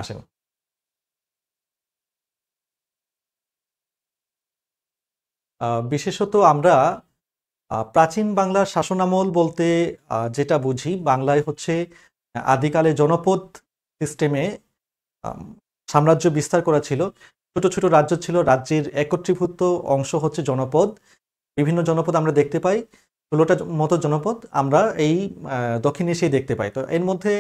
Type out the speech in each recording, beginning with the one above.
আসেন। বিশেষত আমরা প্রাচীন বাংলার শাসনামল বলতে যেটা বুঝি, বাংলায় হচ্ছে আদিকালে জনপদ সিস্টেমে আম, সাম্রাজ্য বিস্তার করা ছিল। ছোট ছোট রাজ্য ছিল, রাজ্যের একত্রীভূত অংশ হচ্ছে জনপদ। বিভিন্ন জনপদ আমরা দেখতে পাই, 16টা মতো জনপদ আমরা এই দক্ষিণ এশিয়ায় দেখতে পাই। তো এর মধ্যে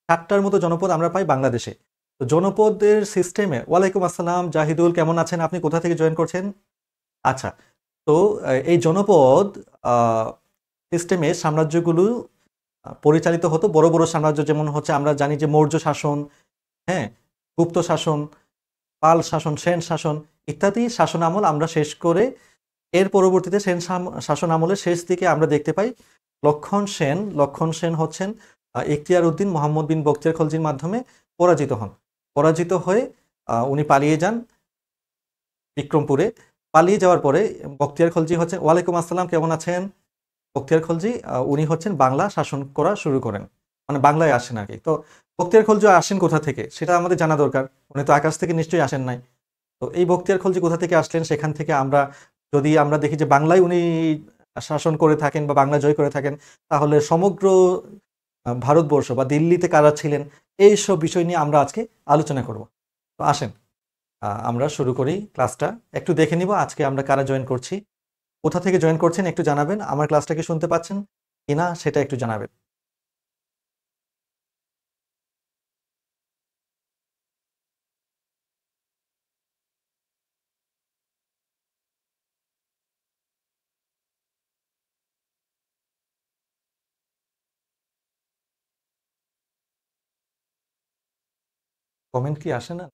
7টার মতো জনপদ আমরা পাই বাংলাদেশে। তো জনপদের সিস্টেমে, ওয়ালাইকুম আসসালাম জাহিদুল, কেমন আছেন আপনি, কোথা থেকে জয়েন করছেন? আচ্ছা। তো এই জনপদ সিস্টেমে সাম্রাজ্যগুলো পরিচালিত হতো। বড় বড় সাম্রাজ্য যেমন হচ্ছে আমরা জানি যে মৌর্য শাসন, হ্যাঁ, গুপ্ত শাসন, পাল শাসন, সেন শাসন ইত্যাদি শাসন আমল আমরা শেষ করে এর পরবর্তীতে সেন শাসন আমলের শেষ দিকে আমরা দেখতে পাই লক্ষণ সেন। লক্ষণ সেন হচ্ছেন ইখতিয়ার উদ্দিন মোহাম্মদ বিন বখতিয়ার খলজির মাধ্যমে পরাজিত হন। পরাজিত হয়ে উনি পালিয়ে যান বিক্রমপুরে। পালিয়ে যাওয়ার পরে বখতিয়ার খলজি হচ্ছেন, ওয়ালাইকুম আসসালাম, কেমন আছেন? বখতিয়ার খলজি উনি হচ্ছেন বাংলা শাসন করা শুরু করেন, মানে বাংলায় আসেন আর কি। তো বখতিয়ার খলজি আসেন কোথা থেকে সেটা আমাদের জানা দরকার। উনি তো আকাশ থেকে নিশ্চয়ই আসেন নাই। তো এই বখতিয়ার খলজি কোথা থেকে আসলেন, সেখান থেকে আমরা যদি আমরা দেখি যে বাংলায় উনি শাসন করে থাকেন বা বাংলা জয় করে থাকেন, তাহলে সমগ্র ভারতবর্ষ বা দিল্লিতে কারা ছিলেন, এইসব বিষয় নিয়ে আমরা আজকে আলোচনা করব। তো আসেন আমরা শুরু করি ক্লাসটা। একটু দেখে নিব আজকে আমরা কারা জয়েন করছি। কোথা থেকে জয়েন করছেন একটু জানাবেন, আমার ক্লাসটাকে শুনতে পাচ্ছেন কিনা সেটা একটু জানাবেন। কমেন্ট কি আসে না?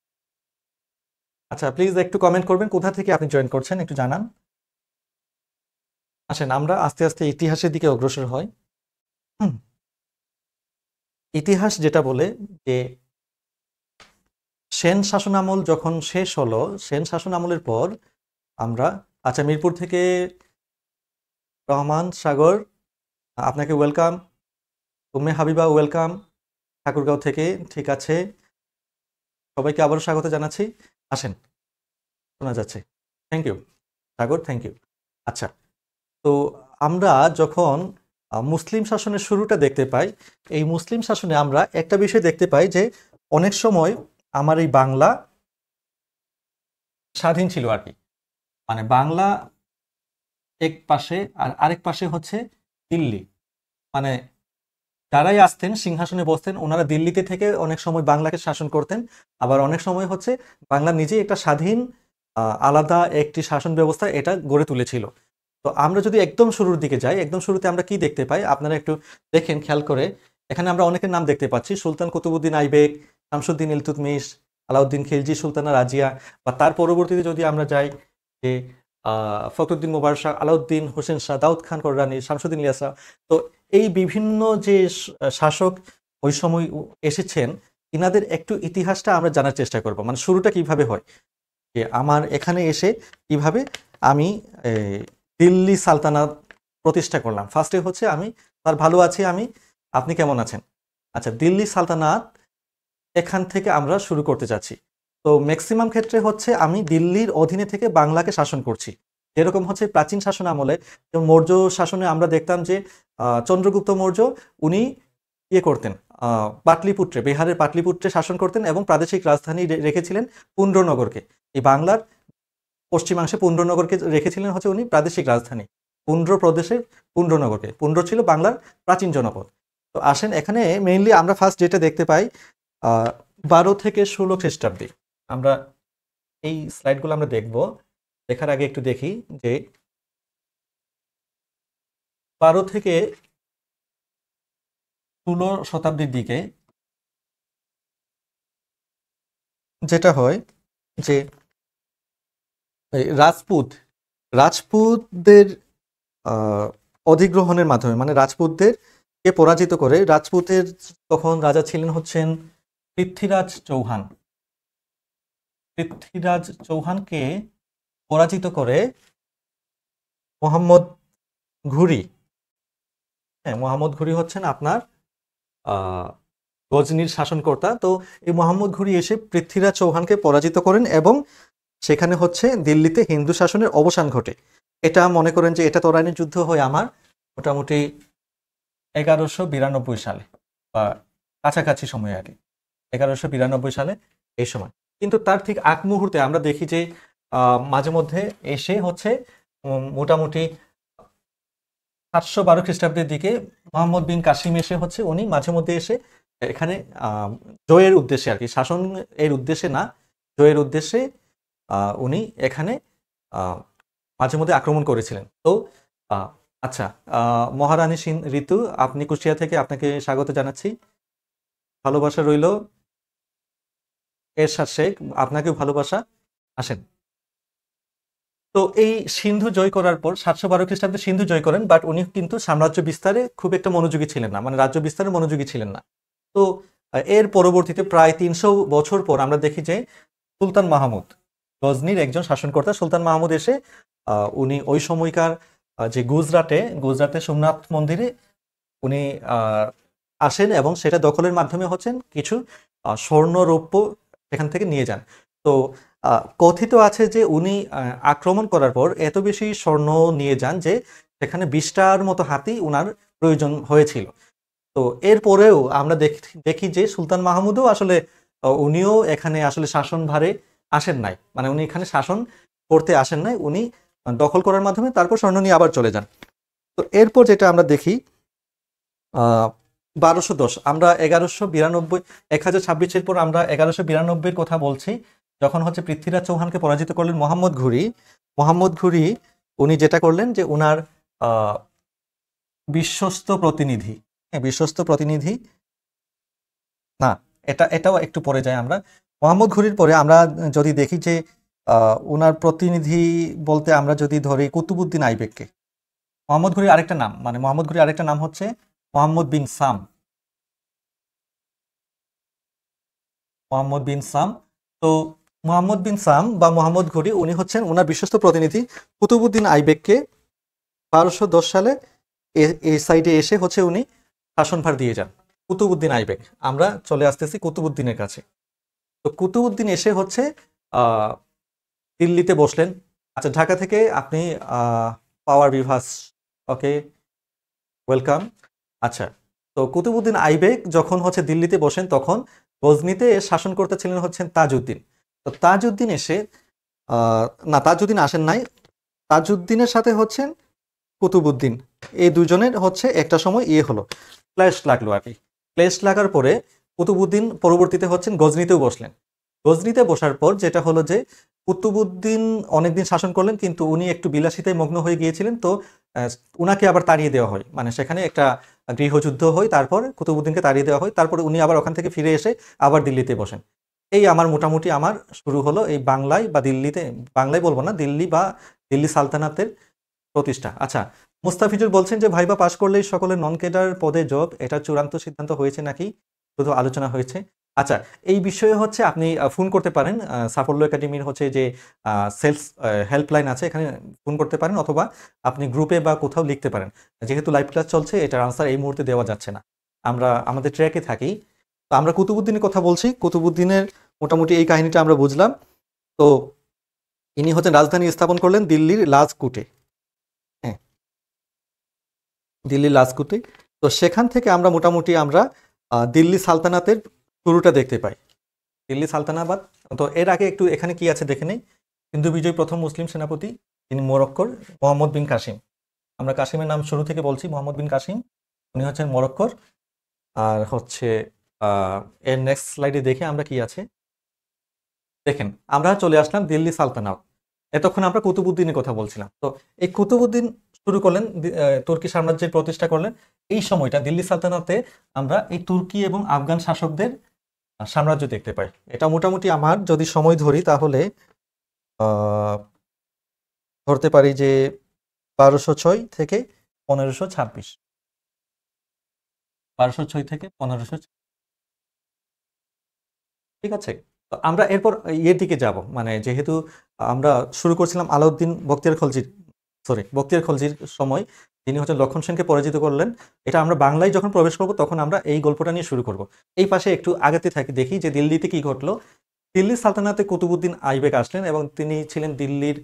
আচ্ছা, প্লিজ একটু কমেন্ট করবেন কোথা থেকে আপনি জয়েন করছেন, একটু জানান। আসেন আমরা আস্তে আস্তে ইতিহাসের দিকে অগ্রসর হই। হুম, ইতিহাস যেটা বলে যে সেন শাসনামল যখন শেষ হলো, সেন শাসনামলের পর আমরা, আচ্ছা মিরপুর থেকে রহমান সাগর, আপনাকে ওয়েলকাম। উম্মে হাবিবা ওয়েলকাম ঠাকুরগাঁও থেকে, ঠিক আছে। সবাইকে আবারও স্বাগত জানাচ্ছি। আসেন, শোনা যাচ্ছে। Thank you Sagar, thank you. আচ্ছা, তো আমরা যখন মুসলিম শাসনের শুরুটা দেখতে পাই, এই মুসলিম শাসনে আমরা একটা বিষয় দেখতে পাই যে অনেক সময় আমার এই বাংলা স্বাধীন ছিল আর কি। মানে বাংলা এক পাশে আর আরেক পাশে হচ্ছে দিল্লি। মানে যারাই আসতেন সিংহাসনে বসতেন, ওনারা দিল্লিতে থেকে অনেক সময় বাংলাকে শাসন করতেন। আবার অনেক সময় হচ্ছে বাংলা নিজেই একটা স্বাধীন আলাদা একটি শাসন ব্যবস্থা এটা গড়ে তুলেছিল। তো আমরা যদি একদম শুরুর দিকে যাই, একদম শুরুতে আমরা কি দেখতে পাই আপনারা একটু দেখেন খেয়াল করে। এখানে আমরা অনেকের নাম দেখতে পাচ্ছি, সুলতান কুতুবুদ্দিন আইবেক, শামসুদ্দিন ইলতুৎমিশ, আলাউদ্দিন খিলজি, সুলতানা রাজিয়া। বা তার পরবর্তীতে যদি আমরা যাই যে ফখরুদ্দিন মুবারক শাহ, আলাউদ্দিন হোসেন শাহ, দাউদ খান কররানী, শামসুদ্দিন ইলিয়াস। তো এই বিভিন্ন যে শাসক ওই সময় এসেছেন, ইনাদের একটু ইতিহাসটা আমরা জানার চেষ্টা করব, মানে শুরুটা কিভাবে হয়, যে আমার এখানে এসে কিভাবে আমি দিল্লি সালতানাত প্রতিষ্ঠা করলাম। ফার্স্টে হচ্ছে আমি তার ভালো আছি আমি, আপনি কেমন আছেন? আচ্ছা, দিল্লি সালতানাত এখান থেকে আমরা শুরু করতে যাচ্ছি। তো ম্যাক্সিমাম ক্ষেত্রে হচ্ছে আমি দিল্লির অধীনে থেকে বাংলাকে শাসন করছি। যেরকম হচ্ছে প্রাচীন শাসন আমলে, যেমন মৌর্য শাসনে আমরা দেখতাম যে চন্দ্রগুপ্ত মৌর্য উনি ইয়ে করতেন, পাটলিপুত্রে, বিহারের পাটলিপুত্রে শাসন করতেন এবং প্রাদেশিক রাজধানী রেখেছিলেন পুণ্ড্রনগরকে। এই বাংলার পশ্চিমাংশে পুণ্ড্রনগরকে রেখেছিলেন হচ্ছে উনি প্রাদেশিক রাজধানী। পুণ্ড্র প্রদেশের পুণ্ড্রনগরকে, পুণ্ড্র ছিল বাংলার প্রাচীন জনপদ। তো আসেন এখানে মেইনলি আমরা ফার্স্ট যেটা দেখতে পাই 12 থেকে 16 খ্রিস্টাব্দে। আমরা এই স্লাইডগুলো আমরা দেখব। দেখার আগে একটু দেখি যে 12 থেকে 16 শতাব্দীর দিকে যেটা হয় যে এই রাজপুতদের আহ, অধিগ্রহণের মাধ্যমে, মানে রাজপুতদের কে পরাজিত করে, রাজপুতের তখন রাজা ছিলেন হচ্ছেন পৃথ্বীরাজ চৌহান। পৃথ্বীরাজ চৌহানকে পরাজিত করে মোহাম্মদ ঘুরি। হ্যাঁ, মোহাম্মদ ঘুরি হচ্ছেন আপনার গজনির শাসনকর্তা। তো এই মোহাম্মদ ঘুরি এসে পৃথ্বীরাজ চৌহানকে পরাজিত করেন এবং সেখানে হচ্ছে দিল্লিতে হিন্দু শাসনের অবসান ঘটে। এটা মনে করেন যে এটা তরাইনের যুদ্ধ হয় আমার মোটামুটি 1192 সালে বা কাছাকাছি সময় আর কি, 1192 সালে এই সময়। কিন্তু তার ঠিক আগ মুহূর্তে আমরা দেখি যে মাঝে মধ্যে এসে হচ্ছে মোটামুটি 712 খ্রিস্টাব্দের দিকে মোহাম্মদ বিন কাসিম এসে হচ্ছে উনি মাঝে মধ্যে এসে এখানে জয়ের উদ্দেশ্যে আর কি, শাসন এর উদ্দেশ্যে না, জয়ের উদ্দেশ্যে উনি এখানে মাঝে মধ্যে আক্রমণ করেছিলেন। তো আচ্ছা, মহারানী ঋতু, আপনি কুষ্টিয়া থেকে, আপনাকে স্বাগত জানাচ্ছি, ভালোবাসা রইল। এরশাদ শেখ, আপনাকেও ভালোবাসা, আসেন। তো এই সিন্ধু জয় করার পর 712 খ্রিস্টাব্দে সিন্ধু জয় করেন, বাট উনি কিন্তু সাম্রাজ্য বিস্তারে খুব একটা মনোযোগী ছিলেন না, মানে রাজ্য বিস্তারে মনোযোগী ছিলেন না। তো এর পরবর্তীতে প্রায় 300 বছর পর আমরা দেখি যে সুলতান মাহমুদ, গজনির একজন শাসনকর্তা সুলতান মাহমুদ এসে উনি ওই সময়কার যে গুজরাটে সোমনাথ মন্দিরে উনি আসেন এবং সেটা দখলের মাধ্যমে হচ্ছেন কিছু স্বর্ণ রৌপ্য এখান থেকে নিয়ে যান। তো কথিত আছে যে উনি আক্রমণ করার পর এত বেশি স্বর্ণ নিয়ে যান যে সেখানে 20টার মতো হাতি উনার প্রয়োজন হয়েছিল। তো এরপরেও আমরা দেখি যে সুলতান মাহমুদও আসলে উনিও এখানে আসলে শাসনভারে আসেন নাই, মানে উনি এখানে শাসন করতে আসেন নাই, উনি দখল করার মাধ্যমে তারপর স্বর্ণ নিয়ে আবার চলে যান। তো এরপর যেটা আমরা দেখি 1210, আমরা 1192, 1026-এর পর আমরা 1192-এর কথা বলছি, যখন হচ্ছে পৃথ্বীরাজ চৌহানকে পরাজিত করলেন মোহাম্মদ ঘুরি উনি যেটা করলেন যে উনার বিশ্বস্ত প্রতিনিধি না, এটাও একটু পরে যায়। আমরা মোহাম্মদ ঘুরির পরে আমরা যদি দেখি যে উনার প্রতিনিধি বলতে আমরা যদি ধরি কুতুবুদ্দিন আইবেককে, মোহাম্মদ ঘুরির আরেকটা নাম, মানে মোহাম্মদ ঘুরির আরেকটা নাম হচ্ছে মোহাম্মদ বিন সাম। তো মোহাম্মদ বিন সাম বা মোহাম্মদ ঘুরি উনি হচ্ছেন ওনার বিশ্বস্ত প্রতিনিধি কুতুবুদ্দিন আইবেককে 1210 সালে এই সাইডে এসে হচ্ছে উনি শাসনভার দিয়ে যান। কুতুবুদ্দিন আইবেক, আমরা চলে আসতেছি কুতুবুদ্দিনের কাছে। তো কুতুবুদ্দিন এসে হচ্ছে দিল্লিতে বসলেন। আচ্ছা, ঢাকা থেকে আপনি পাওয়ার বিভাস, ওকে, ওয়েলকাম। আচ্ছা, তো কুতুবুদ্দিন আইবেক যখন হচ্ছে দিল্লিতে বসেন তখন গজনিতে শাসন করতে ছিলেন হচ্ছেন তাজউদ্দিন। তো তাজউদ্দিন এসে না, তাজউদ্দিন আসেন নাই, তাজউদ্দিনের সাথে হচ্ছেন কুতুবুদ্দিন, এই দুজনের হচ্ছে একটা সময় হলো, ক্লেশ লাগলো আর কি। ক্লেশ লাগার পরে কুতুবুদ্দিন পরবর্তীতে হচ্ছেন গজনিতেও বসলেন। গজনিতে বসার পর যেটা হলো যে কুতুবুদ্দিন অনেকদিন শাসন করলেন, কিন্তু উনি একটু বিলাসিতায় মগ্ন হয়ে গিয়েছিলেন। তো উনাকে আবার তাড়িয়ে দেওয়া হয়, মানে সেখানে একটা গৃহযুদ্ধ হয়, তারপর কুতুবুদ্দিনকে তাড়িয়ে দেওয়া হয়, তারপরে উনি আবার ওখান থেকে ফিরে এসে আবার দিল্লিতে বসেন। এই আমার মোটামুটি আমার শুরু হলো এই বাংলায় বা দিল্লিতে, বাংলায় বলবো না, দিল্লি বা দিল্লি সালতানাতের প্রতিষ্ঠা। আচ্ছা, মুস্তাফিজুর বলছেন যে ভাইবা পাশ করলেই সকলের নন ক্যাডার পদে জব, এটা চূড়ান্ত সিদ্ধান্ত হয়েছে নাকি শুধু আলোচনা হয়েছে? আচ্ছা, এই বিষয়ে হচ্ছে আপনি ফোন করতে পারেন, সাফল্য একাডেমির হচ্ছে যে সেলস হেল্পলাইন আছে, এখানে ফোন করতে পারেন, অথবা আপনি গ্রুপে বা কোথাও লিখতে পারেন। যেহেতু লাইভ ক্লাস চলছে, এটার আনসার এই মুহূর্তে দেওয়া যাচ্ছে না, আমরা আমাদের ট্র্যাকে থাকি। তো আমরা কুতুবুদ্দিনের কথা বলছি, কুতুবুদ্দিনের মোটামুটি এই কাহিনীটা আমরা বুঝলাম। তো ইনি হচ্ছেন রাজধানী স্থাপন করলেন দিল্লির লাজকুটে, দিল্লির লাজকুটে। তো সেখান থেকে আমরা মোটামুটি আমরা দিল্লি সালতানাতের শুরুটা দেখতে পাই, দিল্লি সালতানাবাদ। তো এর আগে একটু এখানে কি আছে দেখে নেই। হিন্দু বিজয়ী প্রথম মুসলিম সেনাপতি তিনি মরক্কোর মোহাম্মদ বিন কাসিম, আমরা কাসিমের নাম শুরু থেকে বলছি, মোহাম্মদ বিন কাসিম, উনি হচ্ছেন মরক্কোর। আর হচ্ছে এর নেক্সট স্লাইডে দেখে আমরা কি আছে দেখেন, আমরা চলে আসলাম দিল্লি সালতানাত। এতক্ষণ আমরা কুতুবুদ্দিনের কথা বলছিলাম। তো এই কুতুবুদ্দিন শুরু করলেন, তুর্কি সাম্রাজ্যের প্রতিষ্ঠা করলেন। এই সময়টা দিল্লি সালতানাতে আমরা এই তুর্কি এবং আফগান শাসকদের সাম্রাজ্য দেখতে পাই। এটা মোটামুটি আমার যদি সময় ধরি তাহলে ধরতে পারি যে 1206 থেকে 1526, 1206 থেকে 1500, ঠিক আছে। তো আমরা এরপর ইয়ের দিকে যাব, মানে যেহেতু আমরা শুরু করছিলাম আলাউদ্দিন বখতিয়ার খলজির সরি বখতিয়ার খলজির সময় তিনি হচ্ছে লক্ষণ সেনকে পরাজিত করলেন। এটা আমরা বাংলায় যখন প্রবেশ করব তখন আমরা এই গল্পটা নিয়ে শুরু করব। এই পাশে একটু আগাতে থাকি, দেখি যে দিল্লিতে কি ঘটলো। দিল্লির সালতানাতে কুতুবুদ্দিন আইবেক আসলেন এবং তিনি ছিলেন দিল্লির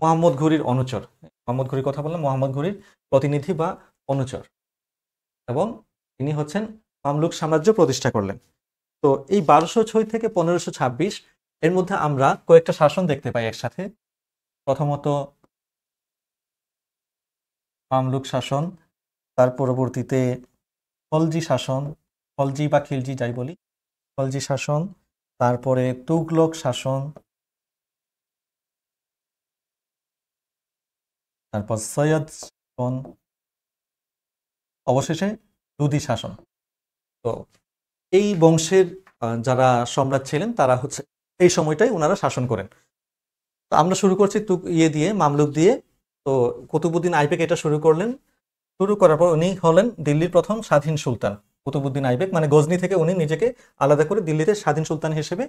মোহাম্মদ ঘুরির অনুচর। মোহাম্মদ ঘুরির কথা বললাম, মোহাম্মদ ঘুরির প্রতিনিধি বা অনুচর, এবং তিনি হচ্ছেন মামলুক সাম্রাজ্য প্রতিষ্ঠা করলেন। তো এই 1206 থেকে 1526 এর মধ্যে আমরা কয়েকটা শাসন দেখতে পাই একসাথে। প্রথমত মামলুক শাসন, তার পরবর্তীতে খলজি শাসন, খলজি বা খিলজি যাই বলি, খলজি শাসন, তারপরে তুগলক শাসন, তারপর সৈয়দ শাসন, অবশেষে লুদি শাসন। তো এই বংশের যারা সম্রাট ছিলেন তারা হচ্ছে এই সময়টাই ওনারা শাসন করেন। তো আমরা শুরু করছি দিয়ে মামলুক দিয়ে। তো কুতুবুদ্দিন আইবেক এটা শুরু করলেন। শুরু করার পর উনি হলেন দিল্লির প্রথম স্বাধীন সুলতান। কুতুবুদ্দিন আইবেক মানে গজনি থেকে উনি নিজেকে আলাদা করে দিল্লিতে স্বাধীন সুলতান হিসেবে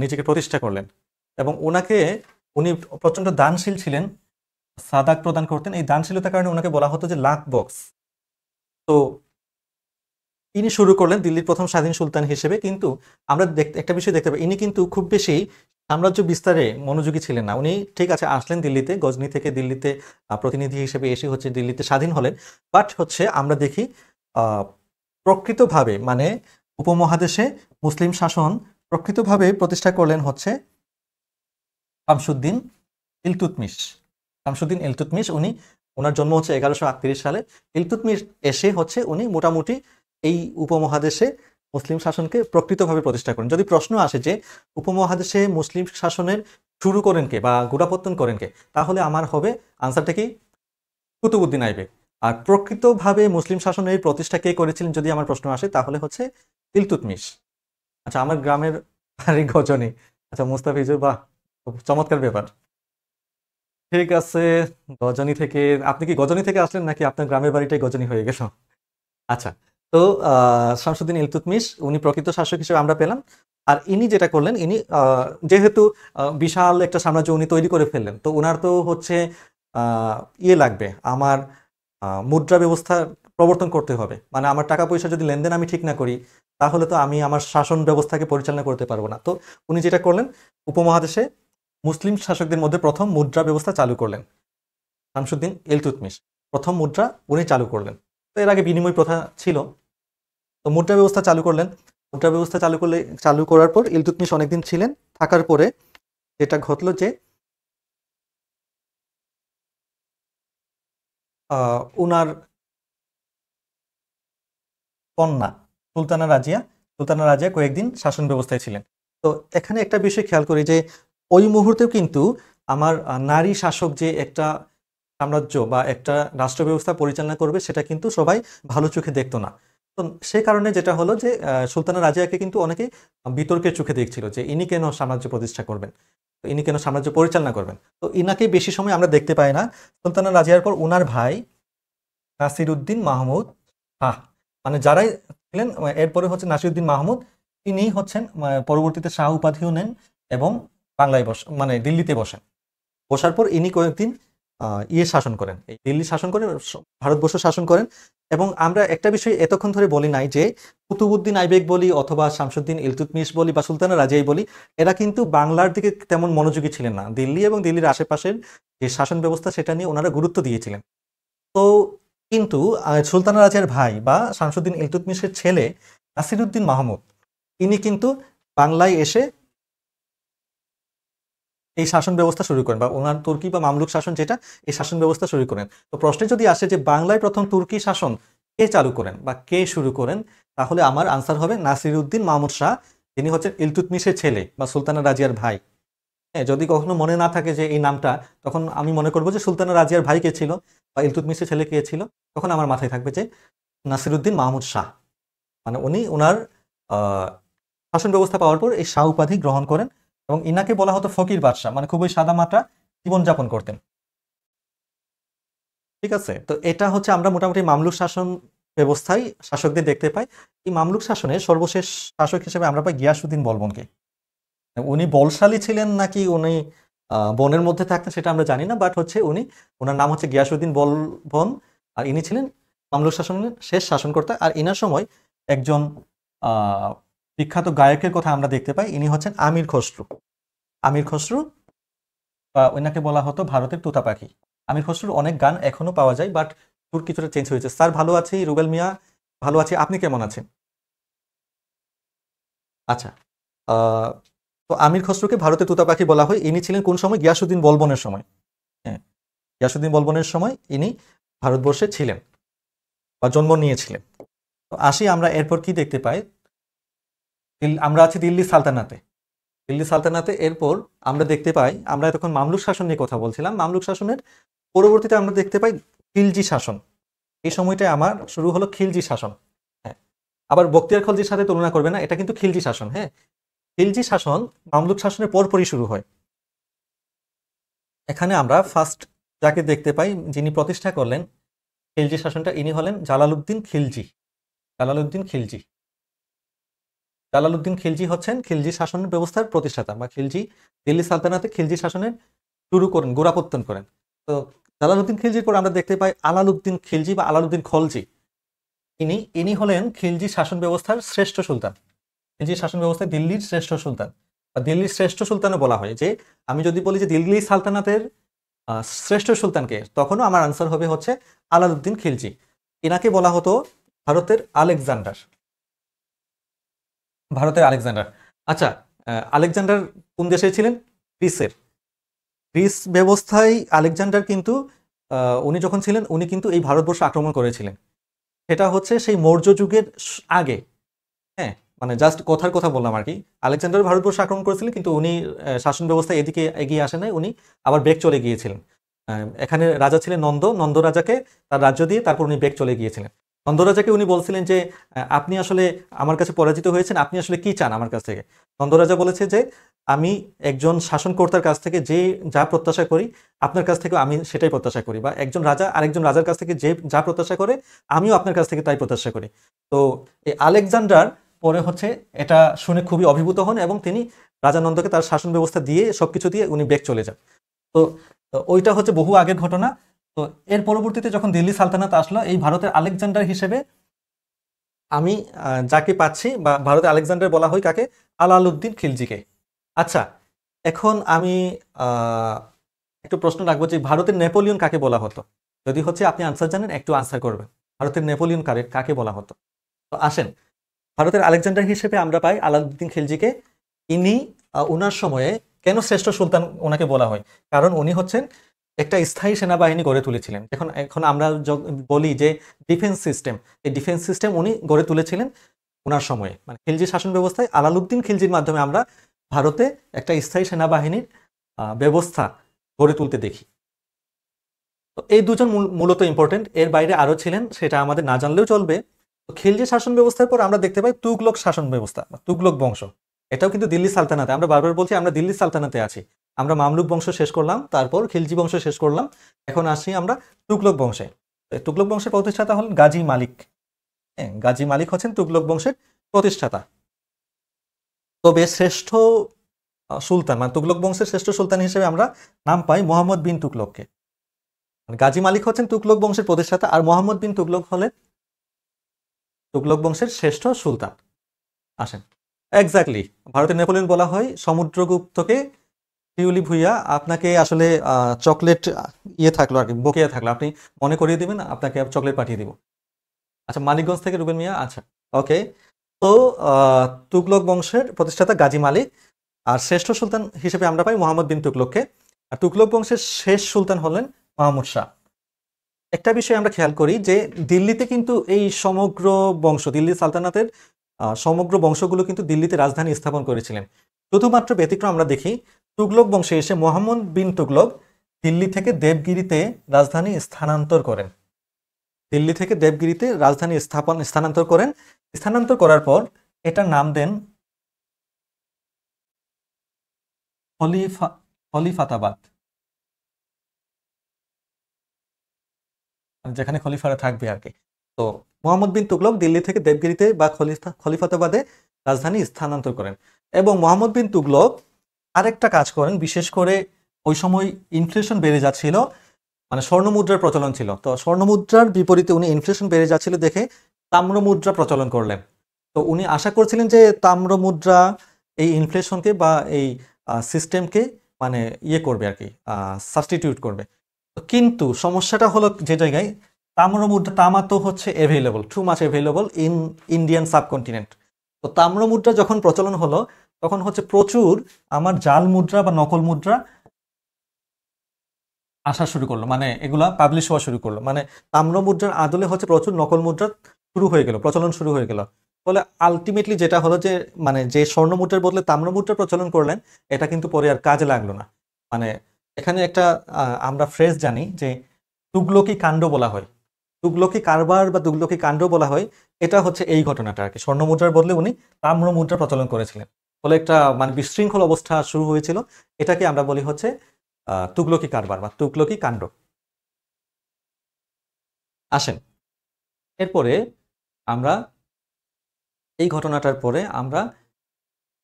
নিজেকে প্রতিষ্ঠা করলেন। এবং উনি প্রচণ্ড দানশীল ছিলেন, সাদাক প্রদান করতেন। এই দানশীলতার কারণে ওনাকে বলা হতো যে লাখ বক্স। তো ইনি শুরু করলেন দিল্লির প্রথম স্বাধীন সুলতান হিসেবে। কিন্তু আমরা একটা বিষয় দেখতে পাই, ইনি কিন্তু খুব বেশি সাম্রাজ্য বিস্তারে মনোযোগী ছিলেন না। উনি ঠিক আছে আসলেন দিল্লিতে, গজনি থেকে দিল্লিতে প্রতিনিধি হিসেবে এসে হচ্ছে দিল্লিতে স্বাধীন হলেন। বাট হচ্ছে আমরা দেখি প্রকৃতভাবে মানে উপমহাদেশে মুসলিম শাসন প্রকৃতভাবে প্রতিষ্ঠা করলেন হচ্ছে শামসুদ্দিন ইলতুৎমিশ। শামসুদ্দিন ইলতুৎমিশ, ওনার জন্ম হচ্ছে 1138 সালে। ইলতুৎমিশ এসে হচ্ছে উনি মোটামুটি এই উপমহাদেশে মুসলিম শাসনকে প্রকৃতভাবে প্রতিষ্ঠা করেন। যদি প্রশ্ন আসে যে উপমহাদেশে মুসলিম শাসনের শুরু করেন কে বা গোড়াপত্তন করেন কে, তাহলে আমার হবে আনসারটা কি কুতুবুদ্দিন আইবেক। আর প্রকৃতভাবে মুসলিম শাসনের প্রতিষ্ঠা কে করেছিলেন যদি আমার প্রশ্ন আসে, তাহলে হচ্ছে ইলতুৎমিশ। আচ্ছা, আমার গ্রামের বাড়ি গজনি। আচ্ছা মুস্তাফিজুর, বাহ, চমৎকার ব্যাপার। ঠিক আছে, গজনি থেকে। আপনি কি গজনি থেকে আসলেন নাকি আপনার গ্রামের বাড়িটাই গজনি হয়ে গেল? আচ্ছা, তো শামসুদ্দিন ইলতুৎমিশ উনি প্রকৃত শাসক হিসেবে আমরা পেলাম। আর ইনি যেটা করলেন, ইনি যেহেতু বিশাল একটা সাম্রাজ্য উনি তৈরি করে ফেললেন, তো ওনার তো হচ্ছে লাগবে, আমার মুদ্রা ব্যবস্থা প্রবর্তন করতে হবে। মানে আমার টাকা পয়সা যদি লেনদেন আমি ঠিক না করি, তাহলে তো আমি আমার শাসন ব্যবস্থাকে পরিচালনা করতে পারবো না। তো উনি যেটা করলেন, উপমহাদেশে মুসলিম শাসকদের মধ্যে প্রথম মুদ্রা ব্যবস্থা চালু করলেন। শামসুদ্দিন ইলতুৎমিশ প্রথম মুদ্রা উনি চালু করলেন। তো এর আগে বিনিময় প্রথা ছিল, তো মুদ্রা ব্যবস্থা চালু করলেন। মুদ্রা ব্যবস্থা চালু করার পর ইলতুৎমিশ অনেকদিন ছিলেন। থাকার পরে যেটা ঘটলো যে উনার কন্যা সুলতানা রাজিয়া কয়েকদিন শাসন ব্যবস্থায় ছিলেন। তো এখানে একটা বিষয় খেয়াল করি যে ওই মুহূর্তেও কিন্তু আমার নারী শাসক যে একটা সাম্রাজ্য বা একটা রাষ্ট্র ব্যবস্থা পরিচালনা করবে, সেটা কিন্তু সবাই ভালো চোখে দেখতো না। তো সে কারণে যেটা হলো যে সুলতানা রাজিয়াকে কিন্তু অনেকে বিতর্কের চোখে দেখছিল যে ইনি কেন সাম্রাজ্য প্রতিষ্ঠা করবেন, তো ইনি কেন সাম্রাজ্য পরিচালনা করবেন। তো ইনাকে বেশি সময় আমরা দেখতে পাই না। সুলতানা রাজিয়ার পর উনার ভাই নাসিরউদ্দিন মাহমুদ শাহ, মানে যারাই ছিলেন, এরপরে হচ্ছে নাসিরউদ্দিন মাহমুদ, তিনি হচ্ছেন পরবর্তীতে শাহ উপাধিও নেন এবং বাংলায় মানে দিল্লিতে বসার পর ইনি কয়েকদিন শাসন করেন, এই দিল্লি শাসন করেন, ভারতবর্ষ শাসন করেন। এবং আমরা একটা বিষয় এতক্ষণ ধরে বলি নাই যে কুতুবুদ্দিন আইবেক বলি অথবা শামসুদ্দিন ইলতুৎমিশ বলি বা সুলতানা রাজিয়াই বলি, এরা কিন্তু বাংলার দিকে তেমন মনোযোগী ছিলেন না। দিল্লি এবং দিল্লির আশেপাশের যে শাসন ব্যবস্থা সেটা নিয়ে ওনারা গুরুত্ব দিয়েছিলেন। তো কিন্তু সুলতানা রাজিয়ার ভাই বা শামসুদ্দিন ইলতুৎমিশের ছেলে নাসিরউদ্দিন মাহমুদ, তিনি কিন্তু বাংলায় এসে এই শাসন ব্যবস্থা শুরু করেন, বা ওনার তুর্কি বা মামলুক শাসন যেটা, এই শাসন ব্যবস্থা শুরু করেন। তো প্রশ্নে যদি আসে যে বাংলায় প্রথম তুর্কি শাসন কে চালু করেন বা কে শুরু করেন, তাহলে আমার আনসার হবে নাসিরউদ্দিন মাহমুদ শাহ। তিনি হচ্ছেন ইলতুৎমিশের ছেলে বা সুলতানা রাজিয়ার ভাই। হ্যাঁ, যদি কখনো মনে না থাকে যে এই নামটা, তখন আমি মনে করবো যে সুলতানা রাজিয়ার ভাই কে ছিল বা ইলতুৎমিশের ছেলে কে ছিল, তখন আমার মাথায় থাকবে যে নাসিরউদ্দিন মাহমুদ শাহ। মানে উনি ওনার শাসন ব্যবস্থা পাওয়ার পর এই শাহ উপাধি গ্রহণ করেন এবং ইনাকে বলা হতো ফকির বাদশাহ, মানে খুবই সাদামাটা জীবনযাপন করতেন। ঠিক আছে, তো এটা হচ্ছে আমরা মোটামুটি মামলুক শাসন ব্যবস্থায় শাসকদের দেখতে পাই। এই মামলুক শাসনের সর্বশেষ শাসক হিসেবে আমরা পাই গিয়াসউদ্দিন বলবনকে। উনি বলশালী ছিলেন নাকি উনি বনের মধ্যে থাকতেন সেটা আমরা জানি না, বাট হচ্ছে ওনার নাম হচ্ছে গিয়াসউদ্দিন বলবন। আর ইনি ছিলেন মামলুক শাসনের শেষ শাসনকর্তা। আর ইনার সময় একজন বিখ্যাত গায়কের কথা আমরা দেখতে পাই, ইনি হচ্ছেন আমির খসরু। আমির খসরু বা ওনাকে বলা হতো ভারতের তোতা পাখি। আমির খসরুর অনেক গান এখনো পাওয়া যায়, বাট সুর কিছুটা চেঞ্জ হয়েছে। স্যার ভালো আছি, রুবেল মিয়া ভালো আছি, আপনি কেমন আছেন? আচ্ছা, আহ, তো আমির খসরুকে ভারতের তোতা পাখি বলা হয়। ইনি ছিলেন কোন সময়? গিয়াসউদ্দিন বলবনের সময়। হ্যাঁ, গিয়াসউদ্দিন বলবনের সময় ইনি ভারতবর্ষে ছিলেন বা জন্ম নিয়েছিলেন। তো আসি আমরা এরপর কি দেখতে পাই, আমরা আছি দিল্লি সালতানাতে। দিল্লি সালতানাতে এরপর আমরা দেখতে পাই, আমরা তখন মামলুক শাসন নিয়ে কথা বলছিলাম, মামলুক শাসনের পরবর্তীতে আমরা দেখতে পাই খিলজি শাসন। এই সময়টায় আমার শুরু হলো খিলজি শাসন। হ্যাঁ, আবার বখতিয়ার খলজির সাথে তুলনা করবে না, এটা কিন্তু খিলজি শাসন। হ্যাঁ, খিলজি শাসন মামলুক শাসনের পরপরই শুরু হয়। এখানে আমরা ফার্স্ট যাকে দেখতে পাই, যিনি প্রতিষ্ঠা করলেন খিলজি শাসনটা, ইনি হলেন Jalaluddin Khilji. Jalaluddin Khilji. Jalaluddin Khilji হচ্ছেন খিলজি শাসন ব্যবস্থার প্রতিষ্ঠাতা, বা খিলজি দিল্লি সালতানাতে খিলজি শাসনের শুরু করেন, গোড়াপত্তন করেন। তো জালালউদ্দিন খিলজির পর আমরা দেখতে পাই আলালউদ্দিন খিলজি বা আলালউদ্দিন খলজি। ইনি হলেন খিলজি শাসন ব্যবস্থার শ্রেষ্ঠ সুলতান। খিলজি শাসন ব্যবস্থায় দিল্লির শ্রেষ্ঠ সুলতান, বা দিল্লির শ্রেষ্ঠ সুলতানও বলা হয়। যে আমি যদি বলি যে দিল্লি সালতানাতের শ্রেষ্ঠ সুলতানকে, তখনও আমার আনসার হবে হচ্ছে আলালউদ্দিন খিলজি। এনাকে বলা হতো ভারতের আলেকজান্ডার। ভারতের আলেকজান্ডার। আচ্ছা, আলেকজান্ডার কোন দেশে ছিলেন? গ্রিসের। গ্রিস ব্যবস্থায় আলেকজান্ডার কিন্তু উনি যখন ছিলেন, উনি কিন্তু এই ভারতবর্ষ আক্রমণ করেছিলেন। সেটা হচ্ছে সেই মৌর্য যুগের আগে। হ্যাঁ, মানে জাস্ট কথার কথা বললাম আর কি। আলেকজান্ডার ভারতবর্ষ আক্রমণ করেছিলেন, কিন্তু উনি শাসন ব্যবস্থা এদিকে এগিয়ে আসে নাই, উনি আবার বেগ চলে গিয়েছিলেন। এখানে রাজা ছিলেন নন্দ রাজাকে তার রাজ্য দিয়ে তারপর উনি বেগ চলে গিয়েছিলেন। নন্দ রাজাকে উনি বলছিলেন যে আপনি আসলে আমার কাছে পরাজিত হয়েছেন, আপনি আসলে কি চান আমার কাছ থেকে? নন্দ রাজা বলেছে যে আমি একজন শাসনকর্তার কাছ থেকে যে যা প্রত্যাশা করি, আপনার কাছ থেকে আমি সেটাই প্রত্যাশা করি, বা একজন রাজা আরেকজন রাজার কাছ থেকে যে যা প্রত্যাশা করে, আমিও আপনার কাছ থেকে তাই প্রত্যাশা করি। তো এই আলেকজান্ডার পরে হচ্ছে এটা শুনে খুবই অভিভূত হন, এবং তিনি রাজা নন্দকে তার শাসন ব্যবস্থা দিয়ে সবকিছু দিয়ে উনি বেগ চলে যান। তো ওইটা হচ্ছে বহু আগের ঘটনা। তো এর পরবর্তীতে যখন দিল্লি সালতানাত আসলো, এই ভারতের আলেকজান্ডার হিসেবে আমি যাকে পাচ্ছি, বা ভারতের আলেকজান্ডার বলা হয় কাকে? আলালউদ্দিন খিলজিকে। আচ্ছা, এখন আমি একটু প্রশ্ন রাখবো যে ভারতের নেপোলিয়ন কাকে বলা হতো? যদি হচ্ছে আপনি আনসার জানেন, একটু আনসার করবেন। ভারতের নেপোলিয়ন কাকে বলা হতো? তো আসেন, ভারতের আলেকজান্ডার হিসেবে আমরা পাই আলাউদ্দিন খিলজিকে। ইনি ওনার সময়ে কেন শ্রেষ্ঠ সুলতান ওনাকে বলা হয়? কারণ উনি হচ্ছেন একটা স্থায়ী সেনাবাহিনী গড়ে তুলেছিলেন। এখন এখন আমরা বলি যে ডিফেন্স সিস্টেম, এই ডিফেন্স সিস্টেম উনি গড়ে তুলেছিলেন ওনার সময়ে। মানে খিলজি শাসন ব্যবস্থায় আলাউদ্দিন খিলজির মাধ্যমে আমরা ভারতে একটা স্থায়ী সেনাবাহিনীর ব্যবস্থা গড়ে তুলতে দেখি। তো এই দুজন মূলত ইম্পর্টেন্ট। এর বাইরে আরো ছিলেন, সেটা আমাদের না জানলেও চলবে। তো খিলজি শাসন ব্যবস্থার পর আমরা দেখতে পাই তুগলক শাসন ব্যবস্থা বা তুগলক বংশ। এটাও কিন্তু দিল্লি সালতানাতে, আমরা বারবার বলছি আমরা দিল্লি সালতানাতে আছি। আমরা মামলুক বংশ শেষ করলাম, তারপর খিলজি বংশ শেষ করলাম, এখন আসি আমরা তুগলক বংশে। তুগলক বংশের প্রতিষ্ঠাতা হলেন গাজী মালিক। হ্যাঁ, গাজী মালিক হচ্ছেন তুগলক বংশের প্রতিষ্ঠাতা। তবে শ্রেষ্ঠ সুলতান, মানে তুগলক বংশের শ্রেষ্ঠ সুলতান হিসেবে আমরা নাম পাই মোহাম্মদ বিন তুগলককে। গাজী মালিক হচ্ছেন তুগলক বংশের প্রতিষ্ঠাতা, আর মোহাম্মদ বিন তুগলক হলেন তুগলক বংশের শ্রেষ্ঠ সুলতান। আসেন, এক্স্যাক্টলি ভারতের নেপোলিয়ন বলা হয় সমুদ্রগুপ্তকে। শিউলি ভুইয়া, আপনাকে আসলে চকলেট ইয়ে থাকলো আর কি, বকেয়া থাকলো, আপনি মনে করিয়ে দিবেন, আপনাকে চকলেট পাঠিয়ে দিব। আচ্ছা, মানিকগঞ্জ থেকে রুবেল মিয়া। আচ্ছা, ওকে। তো তুগলক বংশের প্রতিষ্ঠাতা গাজী মালিক, আর শ্রেষ্ঠ সুলতান হিসেবে আমরা পাই মোহাম্মদ বিন তুগলককে। আর তুগলক বংশের শেষ সুলতান হলেন মাহমুদ শাহ। একটা বিষয় আমরা খেয়াল করি যে দিল্লিতে কিন্তু এই সমগ্র বংশ, দিল্লি সালতানাতের সমগ্র বংশগুলো কিন্তু দিল্লিতে রাজধানী স্থাপন করেছিলেন। শুধুমাত্র ব্যতিক্রম আমরা দেখি, তুগলক বংশে এসে মোহাম্মদ বিন তুগলক দিল্লি থেকে দেবগিরিতে রাজধানী স্থানান্তর করেন। দিল্লি থেকে দেবগিরিতে রাজধানী স্থানান্তর করেন। স্থানান্তর করার পর এটার নাম দেন খলিফাতাবাদ, যেখানে খলিফারা থাকবে আর কি। তো মোহাম্মদ বিন তুগলক দিল্লি থেকে দেবগিরিতে বা খলিফাতাবাদে রাজধানী স্থানান্তর করেন। এবং মোহাম্মদ বিন তুগলক আরেকটা কাজ করেন, বিশেষ করে ওই সময় ইনফ্লেশন বেড়ে যাচ্ছিল, মানে স্বর্ণ মুদ্রার প্রচলন ছিল। তো স্বর্ণ মুদ্রার বিপরীতে উনি ইনফ্লেশন বেড়ে যাচ্ছিল দেখে তাম্র মুদ্রা প্রচলন করলেন। তো উনি আশা করছিলেন যে তাম্র মুদ্রা এই ইনফ্লেশনকে বা এই সিস্টেমকে মানে ইয়ে করবে আর কি, সাবস্টিটিউট করবে। কিন্তু সমস্যাটা হলো যে জায়গায় তাম্র মুদ্রা, তামা তো হচ্ছে available, too much available in Indian subcontinent. তো তাম্র মুদ্রা যখন প্রচলন হলো তখন হচ্ছে প্রচুর আমার জাল মুদ্রা বা নকল মুদ্রা আসা শুরু করলো, মানে এগুলা পাবলিশ হওয়া শুরু করলো। মানে তাম্র মুদ্রার আদলে হচ্ছে প্রচুর নকল মুদ্রা শুরু হয়ে গেল, প্রচলন শুরু হয়ে গেল। ফলে আলটিমেটলি যেটা হলো যে মানে যে স্বর্ণ মুদ্রার বদলে তাম্র মুদ্রা প্রচলন করলেন, এটা কিন্তু পরে আর কাজে লাগলো না। মানে এখানে একটা আমরা ফ্রেজ জানি যে তুগলকি কাণ্ড বলা হয়, তুগলকি কারবার বা তুগলকি কাণ্ড বলা হয়। এটা হচ্ছে এই ঘটনাটা আর কি, স্বর্ণ মুদ্রার বদলে উনি তাম্র মুদ্রা প্রচলন করেছিলেন। ফলে একটা মানে বিশৃঙ্খল অবস্থা শুরু হয়েছিল। এটাকে আমরা বলি হচ্ছে তুগলকি কারবার বা তুগলকি কাণ্ড। আসেন এরপরে আমরা এই ঘটনাটার পরে আমরা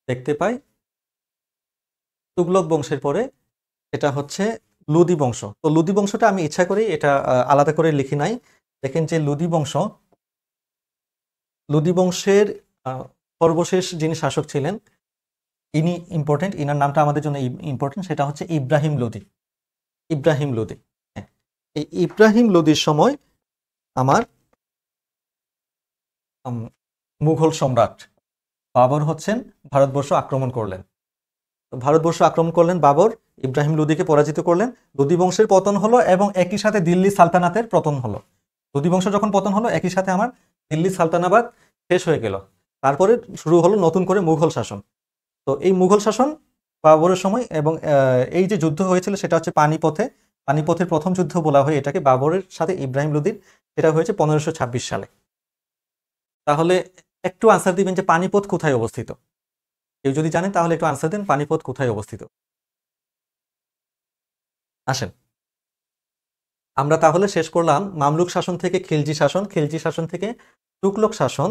দেখতে পাই তুগলক বংশের পরে এটা হচ্ছে লুদি বংশ। তো লুদি বংশটা আমি ইচ্ছা করি এটা আলাদা করে লিখি নাই। দেখেন যে লুদি বংশ, লুদি বংশের সর্বশেষ যিনি শাসক ছিলেন ইনি ইম্পর্টেন্ট, ইনার নামটা আমাদের জন্য ইম্পর্টেন্ট, সেটা হচ্ছে ইব্রাহিম লোদি। ইব্রাহিম লোদি, হ্যাঁ, এই ইব্রাহিম লোদির সময় আমার মুঘল সম্রাট বাবর হচ্ছেন ভারতবর্ষ আক্রমণ করলেন। ভারতবর্ষ আক্রমণ করলেন বাবর, ইব্রাহিম লোদিকে পরাজিত করলেন, লোদি বংশের পতন হলো এবং একই সাথে দিল্লি সালতানাতের পতন হলো। লোদি বংশ যখন পতন হলো একই সাথে আমার দিল্লি সালতানাবাদ শেষ হয়ে গেল। তারপরে শুরু হলো নতুন করে মুঘল শাসন। তো এই মুঘল শাসন বাবরের সময়, এবং এই যে যুদ্ধ হয়েছিল সেটা হচ্ছে পানিপথে, পানিপথের প্রথম যুদ্ধ বলা হয় এটাকে, বাবরের সাথে ইব্রাহিম লোদির। এটা হয়েছে 1526 সালে। তাহলে একটু আনসার দিবেন যে পানিপথ কোথায় অবস্থিত? কেউ যদি জানেন তাহলে একটু আনসার দেন, পানিপথ কোথায় অবস্থিত? আসেন আমরা তাহলে শেষ করলাম মামলুক শাসন থেকে খিলজি শাসন, খিলজি শাসন থেকে তুগলক শাসন,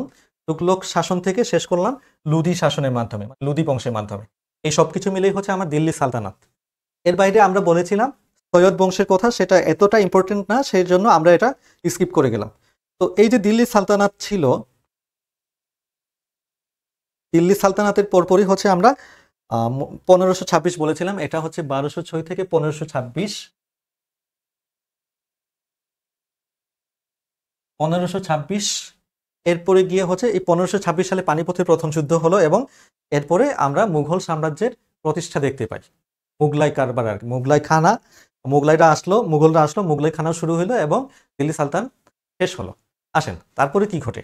তুগলক শাসন থেকে শেষ করলাম লুদি শাসনের মাধ্যমে, লুদি বংশের মাধ্যমে। এই সব কিছু মিলেই হচ্ছে আমার দিল্লি সালতানাত। এর বাইরে আমরা বলেছিলাম সৈয়দ বংশের কথা, সেটা এতটা ইম্পর্টেন্ট না, সেই জন্য আমরা এটা স্কিপ করে গেলাম। তো এই যে দিল্লি সালতানাত ছিল, দিল্লি সালতানাতের পরপরই হচ্ছে আমরা 1526 বলেছিলাম, এটা হচ্ছে 1206 থেকে 1526। 1526 এরপরে গিয়ে হচ্ছে এই 1526 সালে পানিপথের প্রথম যুদ্ধ হলো, এবং এরপরে আমরা মুঘল সাম্রাজ্যের প্রতিষ্ঠা দেখতে পাই। মুগলাই কারবার আর কি, মুগলাই খানা, মুগলাইরা আসলো, মুঘলরা আসলো, মুগলাই খানাও শুরু হলো এবং দিল্লি সালতান শেষ হলো। আসেন তারপরে কি ঘটে।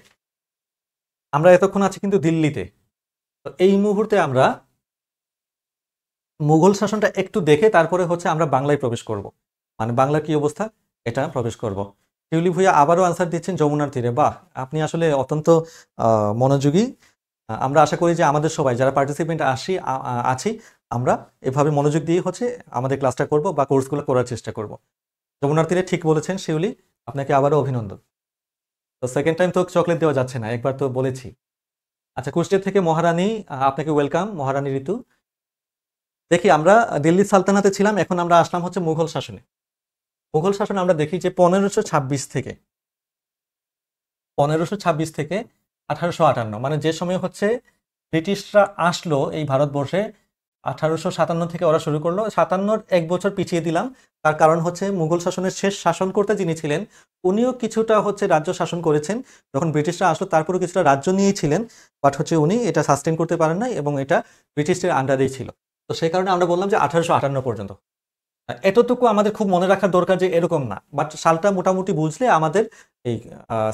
আমরা এতক্ষণ আছি কিন্তু দিল্লিতে। তো এই মুহূর্তে আমরা মুঘল শাসনটা একটু দেখে তারপরে হচ্ছে আমরা বাংলায় প্রবেশ করব, মানে বাংলার কি অবস্থা এটা প্রবেশ করব। শিউলি ভূঁইয়া আবারও আনসার দিচ্ছেন যমুনার তীরে। বাহ, আপনি আসলে অত্যন্ত মনোযোগী। আমরা আশা করি যে আমাদের সবাই যারা পার্টিসিপেন্ট আছি আমরা এভাবে মনোযোগ দিয়ে হচ্ছে আমাদের ক্লাসটা করব বা কোর্সগুলো করার চেষ্টা করব। যমুনার তীরে ঠিক বলেছেন শিউলি, আপনাকে আবারও অভিনন্দন। তো সেকেন্ড টাইম তো চকলেট দেওয়া যাচ্ছে না, একবার তো বলেছি। আচ্ছা, কুষ্টিয়া থেকে মহারানী, আপনাকে ওয়েলকাম মহারানী ঋতু। দেখি আমরা দিল্লি সালতানাতে ছিলাম, এখন আমরা আসলাম হচ্ছে মুঘল শাসনে। মুঘল শাসন আমরা দেখি যে 1526 থেকে 1858, মানে যে সময় হচ্ছে ব্রিটিশরা আসলো এই ভারতবর্ষে 1857 থেকে ওরা শুরু করলো। 57 এক বছর পিছিয়ে দিলাম, তার কারণ হচ্ছে মুঘল শাসনের শেষ শাসনকর্তা যিনি ছিলেন উনিও কিছুটা হচ্ছে রাজ্য শাসন করেছেন। যখন ব্রিটিশরা আসলো তারপরেও কিছুটা রাজ্য নিয়েই ছিলেন, বাট হচ্ছে উনি এটা সাস্টেন করতে পারেন নাই এবং এটা ব্রিটিশদের আন্ডারেই ছিল। তো সেই কারণে আমরা বললাম যে 1858 পর্যন্ত। এতটুকু আমাদের খুব মনে রাখার দরকার যে এরকম না, বাট সালটা মোটামুটি বুঝলে আমাদের এই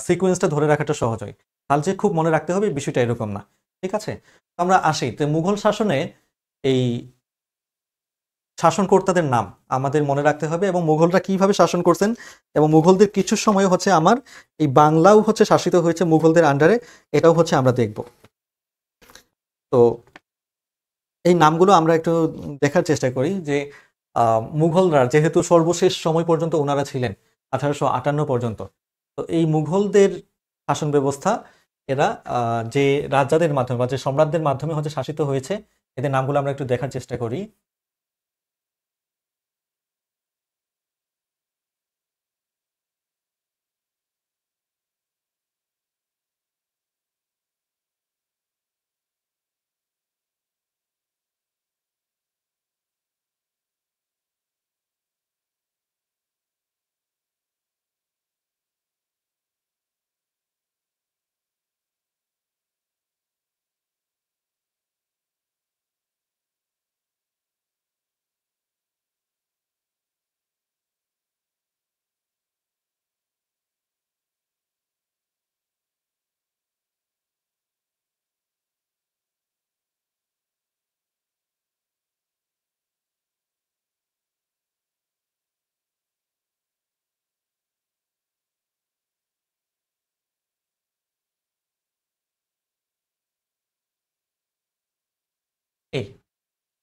সিকোয়েন্সটা ধরে রাখাটা সহজ হয়। সাল যে খুব মনে রাখতে হবে বিষয়টা এরকম না, ঠিক আছে? আমরা আসি তো মুঘল শাসনে এই শাসনকর্তাদের নাম আমাদের মনে রাখতে হবে এবং মুঘলরা কিভাবে শাসন করছেন, এবং মুঘলদের কিছু সময় হচ্ছে আমার এই বাংলাও হচ্ছে শাসিত হয়েছে মুঘলদের আন্ডারে, এটাও হচ্ছে আমরা দেখব। তো এই নামগুলো আমরা একটু দেখার চেষ্টা করি যে মুঘলরা যেহেতু সর্বশেষ সময় পর্যন্ত ওনারা ছিলেন 1858 পর্যন্ত। তো এই মুঘলদের শাসন ব্যবস্থা এরা যে রাজাদের মাধ্যমে বা যে সম্রাটদের মাধ্যমে হচ্ছে শাসিত হয়েছে, এদের নামগুলো আমরা একটু দেখার চেষ্টা করি।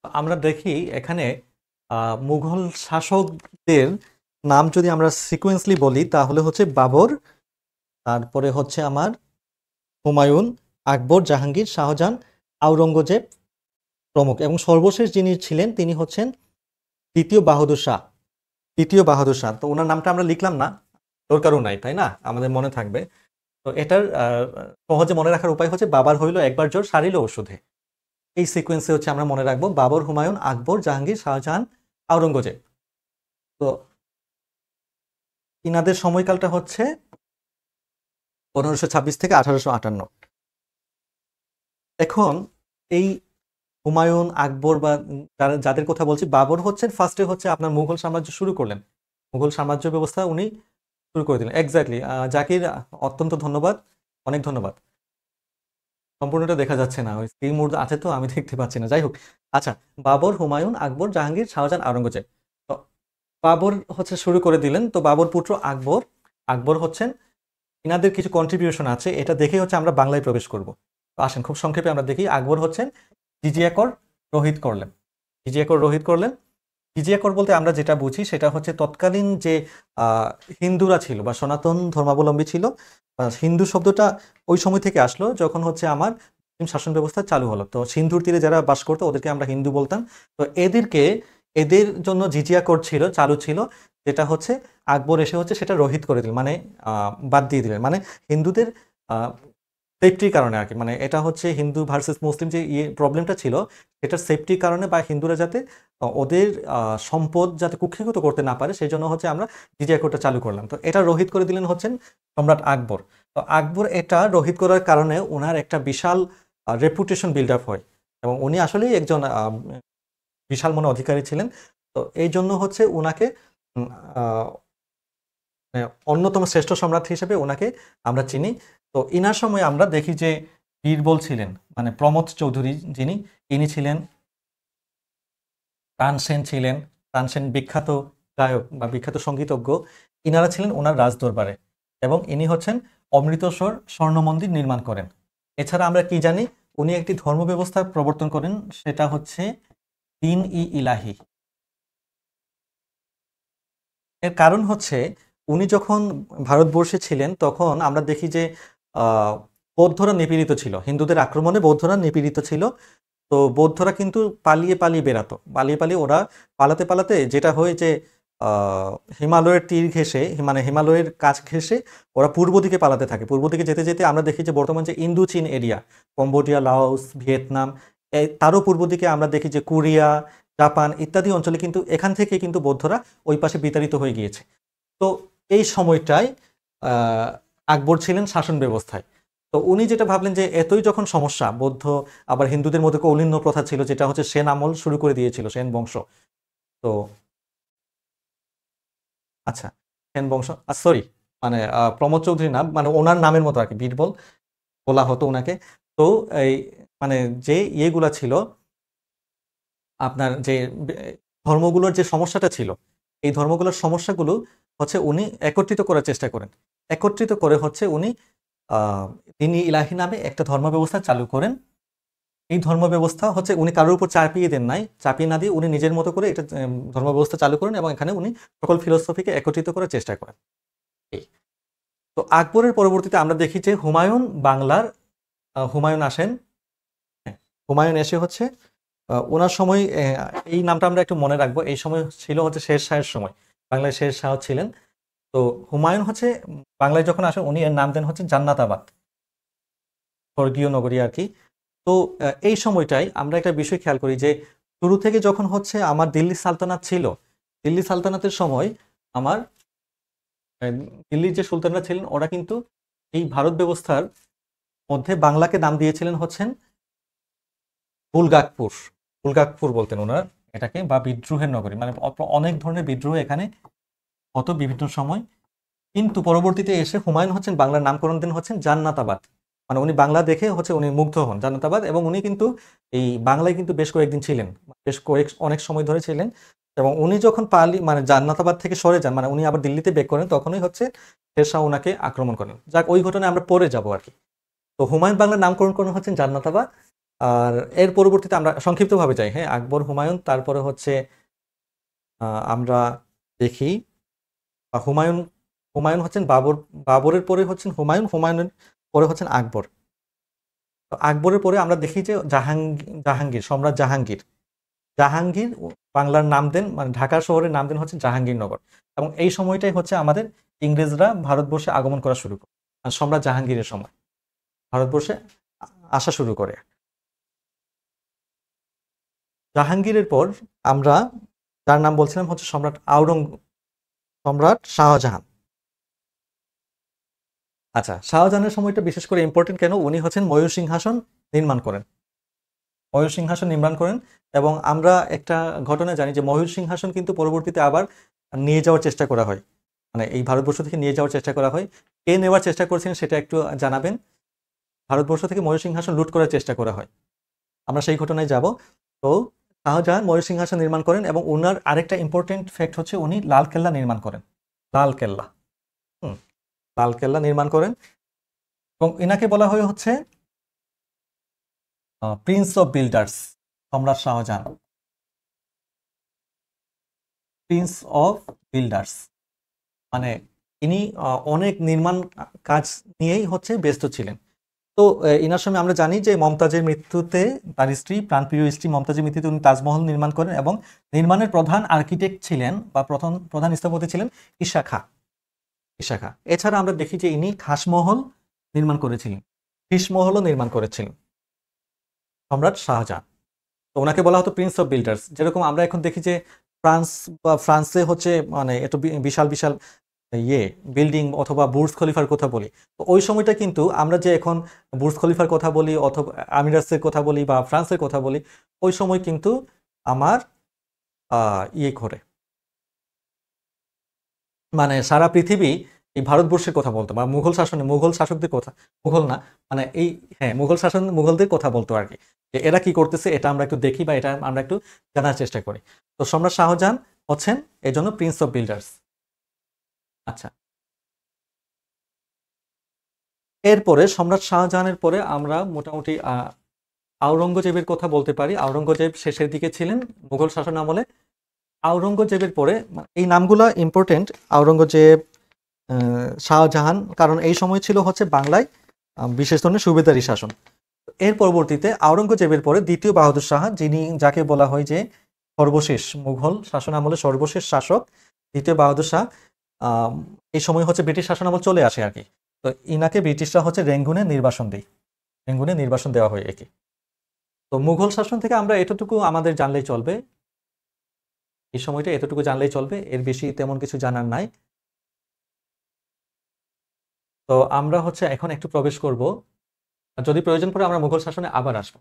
আমরা দেখি এখানে মুঘল শাসকদের নাম যদি আমরা সিকোয়েন্সলি বলি তাহলে হচ্ছে বাবর, তারপরে হচ্ছে আমার হুমায়ুন, আকবর, জাহাঙ্গীর, শাহজাহান, আওরঙ্গজেব প্রমুখ, এবং সর্বশেষ যিনি ছিলেন তিনি হচ্ছেন তৃতীয় বাহাদুর শাহ। তৃতীয় বাহাদুর শাহ, তো ওনার নামটা আমরা লিখলাম না, দরকারও নাই, তাই না, আমাদের মনে থাকবে। তো এটার সহজে মনে রাখার উপায় হচ্ছে বাবার হইল একবার জোর সারিল ওষুধে। এই সিকোয়েন্সে হচ্ছে আমরা মনে রাখবো বাবর, হুমায়ুন, আকবর, জাহাঙ্গীর, শাহজাহান, আওরঙ্গজেব। তো ইনাদের সময়কালটা হচ্ছে 1526 থেকে 1858। এখন এই হুমায়ুন, আকবর বা যাদের কথা বলছি, বাবর হচ্ছেন ফার্স্টে হচ্ছে আপনার মুঘল সাম্রাজ্য শুরু করলেন, মুঘল সাম্রাজ্য ব্যবস্থা উনি শুরু করে দিলেন। এক্স্যাক্টলি জাকির, অত্যন্ত ধন্যবাদ, অনেক ধন্যবাদ। সম্পূর্ণটা দেখা যাচ্ছে না, ওই স্ক্রিন মোড আছে তো আমি দেখতে পাচ্ছি না, যাই হোক। আচ্ছা, বাবর, হুমায়ুন, আকবর, জাহাঙ্গীর, শাহজাহান, আওরঙ্গজেব। তো বাবর হচ্ছে শুরু করে দিলেন। তো বাবর পুত্র আকবর, আকবর হচ্ছেন, ইনাদের কিছু কন্ট্রিবিউশন আছে, এটা দেখেই হচ্ছে আমরা বাংলায় প্রবেশ করব। তো আসেন খুব সংক্ষেপে আমরা দেখি। আকবর হচ্ছেন জিজিয়া কর রোহিত করলেন, জিজিয়া কর রোহিত করলেন। জিজিয়া কর বলতে আমরা যেটা বুঝি সেটা হচ্ছে তৎকালীন যে হিন্দুরা ছিল বা সনাতন ধর্মাবলম্বী ছিল, হিন্দু শব্দটা ওই সময় থেকে আসলো যখন হচ্ছে আমার শাসন ব্যবস্থা চালু হলো। তো সিন্ধুর তীরে যারা বাস করতো ওদেরকে আমরা হিন্দু বলতাম। তো এদের জন্য জিজিয়া কর ছিল, চালু ছিল, যেটা হচ্ছে আকবর এসে হচ্ছে সেটা রহিত করে দিলেন, মানে বাদ দিয়ে দিলেন, মানে হিন্দুদের সেফটির কারণে আর কি। মানে এটা হচ্ছে হিন্দু ভার্সেস মুসলিম যে প্রবলেমটা ছিল, সেটার সেফটির কারণে বা হিন্দুরা যাতে ওদের সম্পদ যাতে কুক্ষিগত করতে না পারে সেই জন্য হচ্ছে আমরা জিজিয়া করটা চালু করলাম। তো এটা রহিত করে দিলেন হচ্ছেন সম্রাট আকবর। তো আকবর এটা রহিত করার কারণে ওনার একটা বিশাল রেপুটেশন বিল্ড আপ হয়, এবং উনি আসলেই একজন বিশাল মনে অধিকারী ছিলেন। তো এই জন্য হচ্ছে ওনাকে অন্যতম শ্রেষ্ঠ সম্রাট হিসেবে ওনাকে আমরা চিনি। তো ইনার সময় আমরা দেখি যে বীরবল ছিলেন, মানে প্রমথ চৌধুরী যিনি, ইনি ছিলেন। তানসেন ছিলেন, তানসেন বিখ্যাত গায়ক বা বিখ্যাত সঙ্গীতজ্ঞ, ইনারা ছিলেন ওনার রাজদরবারে, এবং ইনি হচ্ছেন অমৃতসর স্বর্ণ মন্দির নির্মাণ করেন। এছাড়া আমরা কি জানি, উনি একটি ধর্ম ব্যবস্থা প্রবর্তন করেন, সেটা হচ্ছে দিন ই ইলাহি। এর কারণ হচ্ছে উনি যখন ভারতবর্ষে ছিলেন তখন আমরা দেখি যে বৌদ্ধরা নিপীড়িত ছিল, হিন্দুদের আক্রমণে বৌদ্ধরা নিপীড়িত ছিল। তো বৌদ্ধরা কিন্তু পালিয়ে পালিয়ে বেরাতো, পালিয়ে পালিয়ে ওরা পালাতে পালাতে যেটা হয় যে হিমালয়ের তীর ঘেঁষে, মানে হিমালয়ের কাছ ঘেঁষে ওরা পূর্ব দিকে পালাতে থাকে। পূর্ব দিকে যেতে যেতে আমরা দেখি যে বর্তমান যে ইন্দো চীন এরিয়া, কম্বোডিয়া, লাওস, ভিয়েতনাম, তারও পূর্ব দিকে আমরা দেখি যে কোরিয়া, জাপান ইত্যাদি অঞ্চলে কিন্তু এখান থেকে কিন্তু বৌদ্ধরা ওই পাশে বিতাড়িত হয়ে গিয়েছে। তো এই সময়টায় আকবর ছিলেন শাসন ব্যবস্থায়। তো উনি যেটা ভাবলেন যে এতই যখন সমস্যা, বৌদ্ধ আবার হিন্দুদের মধ্যে কৌলিন্য প্রথা ছিল, যেটা হচ্ছে সেন আমল শুরু করে দিয়েছিল, সেন বংশ। তো আচ্ছা, সেন বংশ, সরি, মানে প্রমোদ চৌধুরী নাম, মানে ওনার নামের মতো আর কি, বীরবল বলা হতো ওনাকে। তো এই মানে যে ইয়েগুলা ছিল আপনার, যে ধর্মগুলোর যে সমস্যাটা ছিল, এই ধর্মগুলোর সমস্যাগুলো হচ্ছে উনি একত্রিত করার চেষ্টা করেন। একত্রিত করে হচ্ছে উনি তিনি ইলাহি নামে একটা ধর্ম ব্যবস্থা চালু করেন। এই ধর্ম ব্যবস্থা হচ্ছে উনি কারোর উপর চাপিয়ে দেন নাই, চাপিয়ে না দিয়ে উনি নিজের মতো করে এটা ধর্ম ব্যবস্থা চালু করেন, এবং এখানে উনি সকল ফিলোসফিকে একত্রিত করার চেষ্টা করেন। তো আকবরের পরবর্তীতে আমরা দেখি যে হুমায়ুন বাংলার, হুমায়ুন আসেন। হুমায়ুন এসে হচ্ছে ওনার সময়, এই নামটা আমরা একটু মনে রাখবো, এই সময় ছিল হচ্ছে শের শাহের সময়, বাংলায় শের শাহ ছিলেন। তো হুমায়ুন হচ্ছে বাংলায় যখন আসেন উনি এর নাম দেন হচ্ছে জান্নাতাবাদ, স্বর্গীয় নগরী আর কি। তো এই সময়টাই আমরা একটা বিষয় খেয়াল করি যে শুরু থেকে যখন হচ্ছে আমার দিল্লি সালতানাত ছিল, দিল্লি সালতানাতের সময় আমার দিল্লির যে সুলতানরা ছিলেন ওরা কিন্তু এই ভারত ব্যবস্থার মধ্যে বাংলাকে নাম দিয়েছিলেন হচ্ছেন বুলগাকপুর। বুলগাকপুর বলতেন ওনার এটাকে, বা বিদ্রোহের নগরী, মানে অনেক ধরনের বিদ্রোহ এখানে হতো বিভিন্ন সময়। কিন্তু পরবর্তীতে এসে হুমায়ুন হচ্ছেন বাংলার নামকরণ দেন হচ্ছেন জান্নাতাবাদ, মানে উনি বাংলা দেখে হচ্ছে উনি মুগ্ধ হন, জান্নাতাবাদ। এবং উনি কিন্তু এই বাংলায় কিন্তু বেশ কয়েকদিন ছিলেন, অনেক সময় ধরে ছিলেন। এবং উনি যখন মানে জান্নাতাবাদ থেকে সরে যান, মানে উনি আবার দিল্লিতে বেক করেন, তখনই হচ্ছে শেরশাহ ওনাকে আক্রমণ করেন। যাক, ওই ঘটনায় আমরা পরে যাব আর কি। তো হুমায়ুন বাংলার নামকরণ করেন হচ্ছেন জান্নাতাবাদ, আর এর পরবর্তীতে আমরা সংক্ষিপ্তভাবে যাই, হ্যাঁ, আকবর, হুমায়ুন, তারপরে হচ্ছে আমরা দেখি হুমায়ুন, হুমায়ুন হচ্ছেন বাবর, বাবরের পরে হচ্ছেন হুমায়ুন, হুমায়ুনের পরে হচ্ছেন আকবর। তো আকবরের পরে আমরা দেখি যে জাহাঙ্গীর, সম্রাট জাহাঙ্গীর। জাহাঙ্গীর বাংলার নাম দেন, মানে ঢাকা শহরের নাম দেন হচ্ছে জাহাঙ্গীরনগর। এবং এই সময়টাই হচ্ছে আমাদের ইংরেজরা ভারতবর্ষে আগমন করা শুরু করে, আর সম্রাট জাহাঙ্গীরের সময় ভারতবর্ষে আসা শুরু করে। জাহাঙ্গীরের পর আমরা যার নাম বলছিলাম হচ্ছে সম্রাট শাহজাহান। আচ্ছা, শাহজাহানের সময়টা বিশেষ করে ইম্পর্টেন্ট কেন? উনি হচ্ছেন ময়ূর সিংহাসন নির্মাণ করেন, ময়ূর সিংহাসন নির্মাণ করেন। এবং আমরা একটা ঘটনা জানি যে ময়ূর সিংহাসন কিন্তু পরবর্তীতে আবার নিয়ে যাওয়ার চেষ্টা করা হয়, মানে এই ভারতবর্ষ থেকে নিয়ে যাওয়ার চেষ্টা করা হয়। কে নেওয়ার চেষ্টা করেছেন সেটা একটু জানাবেন। ভারতবর্ষ থেকে ময়ূর সিংহাসন লুট করার চেষ্টা করা হয়, আমরা সেই ঘটনায় যাব। তো শাহজাহান ময়ূর সিংহাসন নির্মাণ করেন এবং ওনার আরেকটা ইম্পর্টেন্ট ফ্যাক্ট হচ্ছে উনি লাল কেল্লা নির্মাণ করেন, লাল কেল্লা। হুম, লাল কেল্লা নির্মাণ করেন এবং এনাকে বলা হয় হচ্ছে প্রিন্স অফ বিল্ডার্স, সম্রাট শাহজাহান, প্রিন্স অফ বিল্ডার্স। মানে ইনি অনেক নির্মাণ কাজ নিয়েই হচ্ছে ব্যস্ত ছিলেন। তো ইনার সময় আমরা জানি যে মমতাজের মৃত্যুতে, তার স্ত্রী, প্রাণপ্রিয় স্ত্রী মমতাজের মৃত্যুতে উনি তাজমহল নির্মাণ করেন এবং নির্মাণের প্রধান আর্কিটেক্ট ছিলেন বা প্রধান স্থপতি ছিলেন ঈশা খাঁ, ঈশা খাঁ। এছাড়া আমরা দেখি যে ইনি খাসমহল নির্মাণ করেছিলেন, শীষমহলও নির্মাণ করেছিলেন সম্রাট শাহজাহান। তো ওনাকে বলা হতো প্রিন্স অফ বিল্ডার্স। যেরকম আমরা এখন দেখি যে ফ্রান্সে হচ্ছে মানে এত বিশাল বিশাল ইয়ে বিল্ডিং অথবা বুর্জ খলিফার কথা বলি, তো ওই সময়টা কিন্তু আমরা যে এখন বুর্জ খলিফার কথা বলি অথবা আমিরাতের কথা বলি বা ফ্রান্সের কথা বলি, ওই সময় কিন্তু আমার ইয়ে করে, মানে সারা পৃথিবী এই ভারতবর্ষের কথা বলতো, বা মুঘল শাসকদের কথা, মুঘল না, মানে এই, হ্যাঁ, মুঘলদের কথা বলতো আর কি, যে এরা কি করতেছে এটা আমরা একটু দেখি বা এটা আমরা একটু জানার চেষ্টা করি। তো সম্রাট শাহজাহান হচ্ছেন এই জন্য প্রিন্স অফ বিল্ডার্স। আচ্ছা, এরপরে সম্রাট শাহজাহানের পরে আমরা মোটামুটি আওরঙ্গজেবের কথা বলতে পারি। আওরঙ্গজেব শেষের দিকে ছিলেন মুঘল শাসন আমলে। আওরঙ্গজেবের পরে এই নামগুলা ইম্পর্টেন্ট, আওরঙ্গজেব, শাহজাহান, কারণ এই সময় ছিল হচ্ছে বাংলায় বিশেষ ধরনের সুবেদারি শাসন। এর পরবর্তীতে আওরঙ্গজেবের পরে দ্বিতীয় বাহাদুর শাহ, যাকে বলা হয় যে সর্বশেষ মুঘল শাসন আমলে সর্বশেষ শাসক, দ্বিতীয় বাহাদুর শাহ, এই সময় হচ্ছে ব্রিটিশ শাসন আমল চলে আসে আর কি। তো ইনাকে ব্রিটিশরা হচ্ছে রেঙ্গুনে নির্বাসন দেওয়া হয় একে। তো মুঘল শাসন থেকে আমরা এতটুকু আমাদের জানলেই চলবে, এই সময়টা এতটুকু জানলেই চলবে, এর বেশি তেমন কিছু জানার নাই। তো আমরা হচ্ছে এখন একটু প্রবেশ করব, যদি প্রয়োজন পড়ে আমরা মুঘল শাসনে আবার আসবো।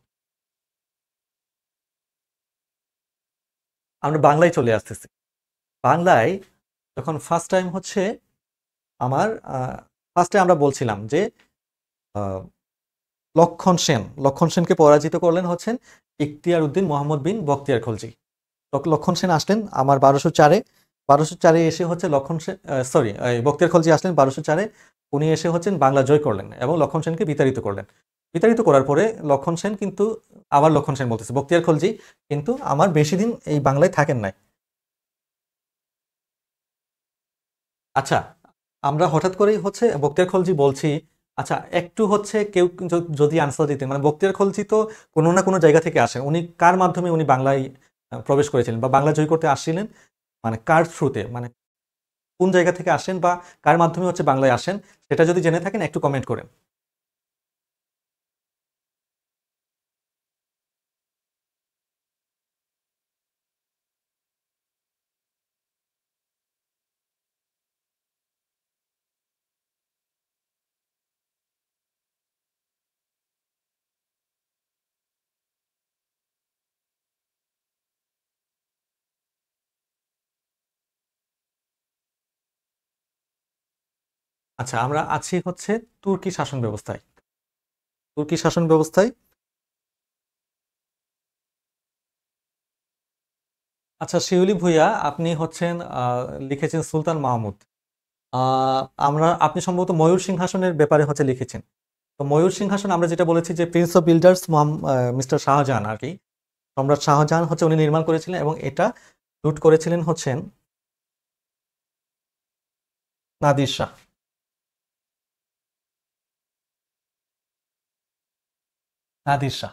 আমরা বাংলায় চলে আসতেছি। বাংলায় যখন ফার্স্ট টাইম হচ্ছে আমার ফার্স্টে আমরা বলছিলাম যে আহ, লক্ষণ সেনকে পরাজিত করলেন হচ্ছেন ইখতিয়ার উদ্দিন মোহাম্মদ বিন বখতিয়ার খলজি। লক্ষণ সেন আসলেন আমার 1204-এ এসে হচ্ছে বখতিয়ার খলজি আসলেন 1204-এ। উনি এসে হচ্ছেন বাংলা জয় করলেন এবং লক্ষণ সেনকে বিতাড়িত করলেন। বিতাড়িত করার পরে লক্ষণ সেন কিন্তু, আবার লক্ষণ সেন বলতেছে, বখতিয়ার খলজি কিন্তু আমার বেশি দিন এই বাংলায় থাকেন নাই। আচ্ছা, আমরা হঠাৎ করেই হচ্ছে বখতিয়ার খলজি বলছি, আচ্ছা একটু হচ্ছে কেউ যদি আনসার দিতেন, মানে বখতিয়ার খলজি তো কোনো না কোনো জায়গা থেকে আসেন, উনি কার মাধ্যমে উনি বাংলায় প্রবেশ করেছিলেন বা বাংলা জয় করতে আসছিলেন, মানে কার থ্রুতে, মানে কোন জায়গা থেকে আসেন বা কার মাধ্যমে হচ্ছে বাংলায় আসেন, সেটা যদি জেনে থাকেন একটু কমেন্ট করেন। আচ্ছা, আমরা আছি হচ্ছে তুর্কি শাসন ব্যবস্থায়। তুর্কি শাসন ব্যবস্থায় আচ্ছা, শিউলি ভুঁইয়া, আপনি হচ্ছেন লিখেছেন সুলতান মাহমুদ। আহ, আপনি সম্ভবত ময়ূর সিংহাসনের ব্যাপারে হচ্ছে লিখেছেন। তো ময়ূর সিংহাসন আমরা যেটা বলেছি যে prince of builders mister Shahjahan আর কি, সম্রাট শাহজাহান হচ্ছে উনি নির্মাণ করেছিলেন, এবং এটা লুট করেছিলেন হচ্ছেন নাদির শাহ। নাদির শাহ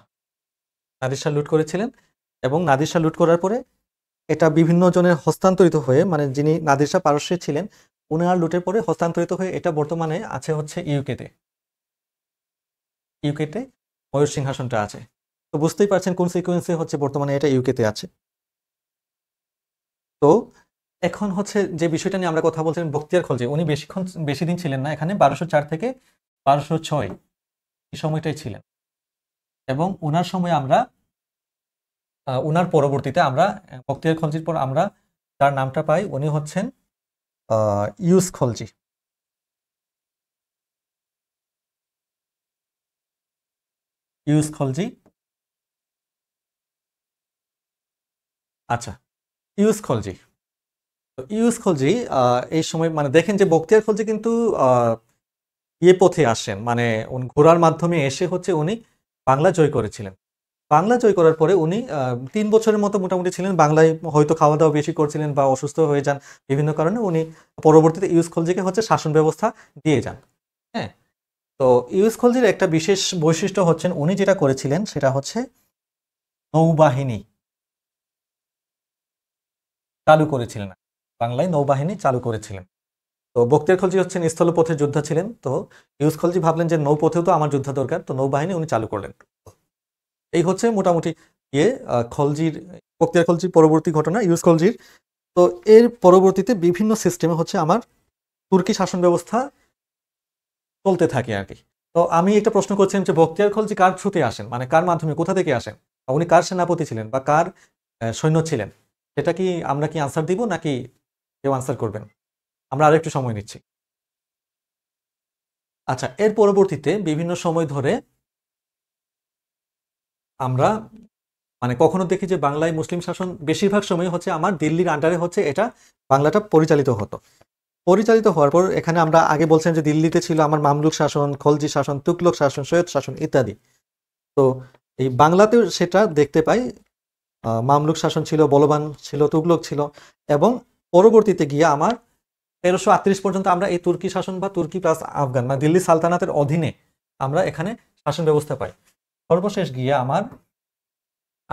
নাদির শাহ লুট করেছিলেন, এবং নাদির শাহ লুট করার পরে এটা বিভিন্ন জনের হস্তান্তরিত হয়ে, মানে যিনি নাদির শাহ পারস্যে ছিলেন উনার লুটের পরে হস্তান্তরিত হয়ে এটা বর্তমানে আছে হচ্ছে ইউকেতে। ইউকেতে ময়ূর সিংহাসনটা আছে। তো বুঝতেই পারছেন কোন সিকোয়েন্সে হচ্ছে বর্তমানে এটা ইউকেতে আছে। তো এখন হচ্ছে যে বিষয়টা নিয়ে আমরা কথা বলছিলাম, বখতিয়ার খলজি উনি বেশি দিন ছিলেন না এখানে, 1204 থেকে 1206 এই সময়টাই ছিলেন। এবং ওনার সময় আমরা ওনার পরবর্তীতে আমরা বখতিয়ার খলজির পর আমরা তার নামটা পাই, উনি হচ্ছেন ইউস খলজি। ইউস খলজি, আচ্ছা, ইউস খলজি। তো ইউস খলজি এই সময় মানে দেখেন যে বখতিয়ার খলজি কিন্তু পথে আসেন, মানে ঘোড়ার মাধ্যমে এসে হচ্ছে উনি বাংলা জয় করেছিলেন। বাংলা জয় করার পরে উনি 3 বছরের মতো মোটামুটি ছিলেন বাংলায়, হয়তো খাওয়া দাওয়া বেশি করছিলেন বা অসুস্থ হয়ে যান বিভিন্ন কারণে, উনি পরবর্তীতে ইউস খলজিকে হচ্ছে শাসন ব্যবস্থা দিয়ে যান। হ্যাঁ, তো ইউস খলজির একটা বিশেষ বৈশিষ্ট্য হচ্ছেন উনি যেটা করেছিলেন সেটা হচ্ছে নৌবাহিনী চালু করেছিলেন, বাংলায় নৌবাহিনী চালু করেছিলেন। তো বখতিয়ার খলজি হচ্ছেন স্থলপথের যোদ্ধা ছিলেন, তো ইউস খলজি ভাবলেন যে নৌপথেও তো আমার যোদ্ধা দরকার, তো নৌবাহিনী উনি চালু করলেন। এই হচ্ছে মোটামুটি খলজির, বখতিয়ার খলজির পরবর্তী ঘটনা ইউস খলজির। তো এর পরবর্তীতে বিভিন্ন সিস্টেমে হচ্ছে আমার তুর্কি শাসন ব্যবস্থা চলতে থাকে আর কি। তো আমি একটা প্রশ্ন করছিলাম যে বখতিয়ার খলজি কার থ্রুতে আসেন, মানে কার মাধ্যমে, কোথা থেকে আসেন, উনি কার সেনাপতি ছিলেন বা কার সৈন্য ছিলেন, সেটা কি আমরা কি আনসার দিব নাকি কেউ আনসার করবেন? আমরা আরো একটু সময় নিচ্ছি। আচ্ছা, এর পরবর্তীতে বিভিন্ন সময় ধরে আমরা মানে কখনো দেখি যে বাংলায় মুসলিম শাসন বেশিরভাগ সময় হচ্ছে আমার দিল্লির আন্ডারে হচ্ছে এটা বাংলাটা পরিচালিত হতো। পরিচালিত হওয়ার পর এখানে আমরা আগে বলছেন যে দিল্লিতে ছিল আমার মামলুক শাসন, খলজি শাসন, তুগলক শাসন, সৈয়দ শাসন ইত্যাদি। তো এই বাংলাতেও সেটা দেখতে পাই, মামলুক শাসন ছিল, বলবান ছিল, তুগলক ছিল, এবং পরবর্তীতে গিয়ে আমার 1338 পর্যন্ত আমরা এই তুর্কি শাসন বা তুর্কি প্লাস আফগান মানে দিল্লি সালতানাতের অধীনে আমরা এখানে শাসন ব্যবস্থা পাই। সর্বশেষ গিয়ে আমার,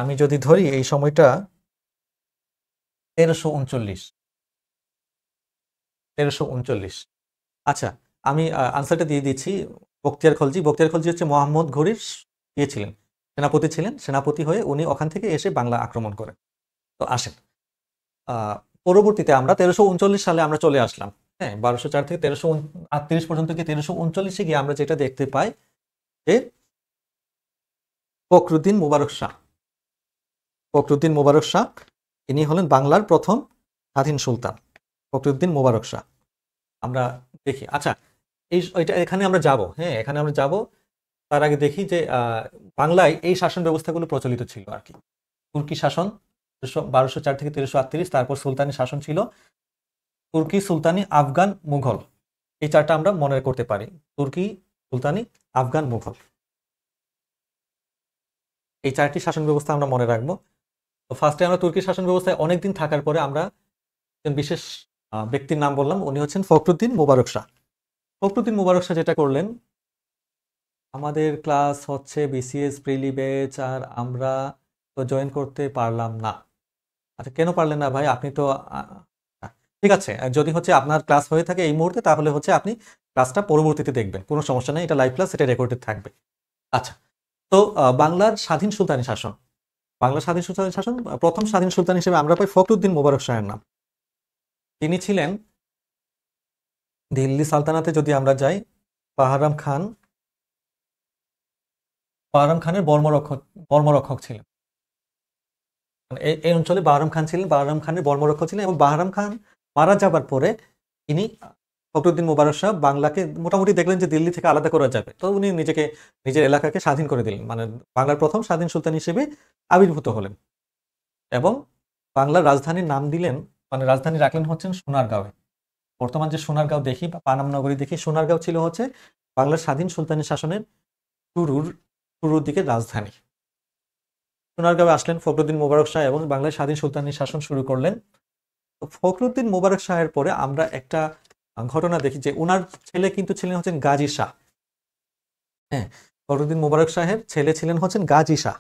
আমি যদি ধরি এই সময়টা 1339। আচ্ছা, আমি আনসারটা দিয়ে দিচ্ছি। বখতিয়ার খলজি হচ্ছে মোহাম্মদ ঘুরির ছিলেন, সেনাপতি ছিলেন, সেনাপতি হয়ে উনি ওখান থেকে এসে বাংলা আক্রমণ করেন। তো আসেন পরবর্তীতে আমরা 1339 সালে আমরা চলে আসলাম। হ্যাঁ, 1204 থেকে 1338 পর্যন্ত গিয়ে 1339 গিয়ে আমরা যেটা দেখতে পাই যে ফখরুদ্দিন মুবারক শাহ ইনি হলেন বাংলার প্রথম স্বাধীন সুলতান, ফখরুদ্দিন মুবারক শাহ। আমরা দেখি, আচ্ছা এখানে আমরা যাব, হ্যাঁ এখানে আমরা যাব, তার আগে দেখি যে বাংলায় এই শাসন ব্যবস্থাগুলো প্রচলিত ছিল আর কি। তুর্কি শাসন 1204 থেকে 1338, তারপর সুলতানি শাসন ছিল, তুর্কি, সুলতানি, আফগান, মুঘল, এই চারটা আমরা মনে করতে পারি, তুর্কি, সুলতানি, আফগান, মুঘল, এই চারটি শাসন ব্যবস্থা আমরা মনে রাখবো। তো ফার্স্টে আমরা তুর্কি শাসন ব্যবস্থায় অনেকদিন থাকার পরে আমরা একজন বিশেষ ব্যক্তির নাম বললাম, উনি হচ্ছেন ফখরুদ্দিন মুবারক শাহ। ফখরুদ্দিন মুবারক শাহ যেটা করলেন, আমাদের ক্লাস হচ্ছে বিসিএস প্রিলি ব্যাচ, আর আমরা তো জয়েন করতে পারলাম না। আচ্ছা, কেন পারলেন না ভাই? আপনি তো ঠিক আছে, যদি হচ্ছে আপনার ক্লাস হয়ে থাকে এই মুহূর্তে, তাহলে হচ্ছে আপনি ক্লাসটা পরবর্তীতে দেখবেন, কোনো সমস্যা নেই, এটা লাইভ ক্লাস, এটা রেকর্ডেড থাকবে। আচ্ছা, তো বাংলার স্বাধীন সুলতানি শাসন, প্রথম স্বাধীন সুলতান হিসেবে আমরা পাই ফখরুদ্দিন মুবারক শাহের নাম। তিনি ছিলেন দিল্লি সালতানাতে, যদি আমরা যাই, বাহরাম খানের বর্মরক্ষক ছিলেন। এই অঞ্চলে বাহরাম খানের বর্মরক্ষক ছিলেন, এবং বাহরাম খান মারা যাবার পরে তিনি ফখরুদ্দিন মুবারক শাহ বাংলাকে মোটামুটি দেখলেন যে দিল্লি থেকে আলাদা করা যাবে, তো উনি নিজের এলাকাকে স্বাধীন করে দিলেন, মানে বাংলার প্রথম স্বাধীন সুলতান হিসেবে আবির্ভূত হলেন, এবং বাংলার রাজধানীর নাম দিলেন, মানে রাজধানী রাখলেন হচ্ছেন সোনারগাঁওয়ে। বর্তমান যে সোনারগাঁও দেখি বা পানাম নগরী দেখি, সোনারগাঁও ছিল হচ্ছে বাংলার স্বাধীন সুলতানি শাসনের শুরুর শুরুর দিকে রাজধানী। সোনারগাঁয়ে আসলেন ফখরুদ্দিন মোবারক শাহ এবং বাংলায় স্বাধীন সুলতানি শাসন শুরু করলেন। তো ফখরুদ্দিন মোবারক শাহের পরে আমরা একটা ঘটনা দেখি যে ওনার ছেলে কিন্তু ছিলেন হচ্ছেন গাজী শাহ। হ্যাঁ, ফখরুদ্দিন মোবারক শাহের ছেলে ছিলেন হচ্ছেন গাজী শাহ।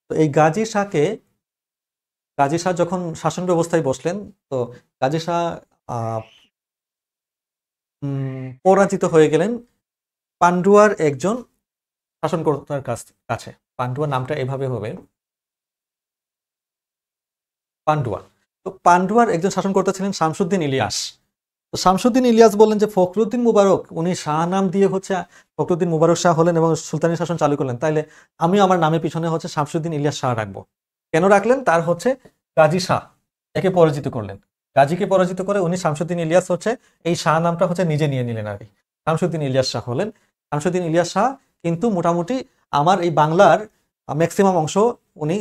তো এই গাজী শাহ যখন শাসন ব্যবস্থায় বসলেন, তো গাজী শাহ আহ, পরাজিত হয়ে গেলেন পান্ডুয়ার একজন শাসনকর্তার কাছে। পান্ডুয়া নামটা এভাবে হবে, পান্ডুয়া। তো পান্ডুয়ার একজন শাসনকর্তা ছিলেন শামসুদ্দিন ইলিয়াস। তো শামসুদ্দিন ইলিয়াস বললেন যে ফখরুদ্দিন মুবারক উনি শাহ নাম দিয়ে হচ্ছে ফখরুদ্দিন মুবারক শাহ হলেন এবং সুলতানি শাসন চালু করলেন, তাইলে আমি আমার নামের পিছনে হচ্ছে শামসুদ্দিন ইলিয়াস শাহ রাখবো। কেন রাখলেন? তার হচ্ছে গাজী শাহ একে পরাজিত করলেন। গাজীকে পরাজিত করে উনি শামসুদ্দিন ইলিয়াস হচ্ছে এই শাহ নামটা হচ্ছে নিজে নিয়ে নিলেন আর কি, শামসুদ্দিন ইলিয়াস শাহ হলেন। শামসুদ্দিন ইলিয়াস শাহ কিন্তু মোটামুটি আমার এই বাংলার ম্যাক্সিমাম অংশ উনি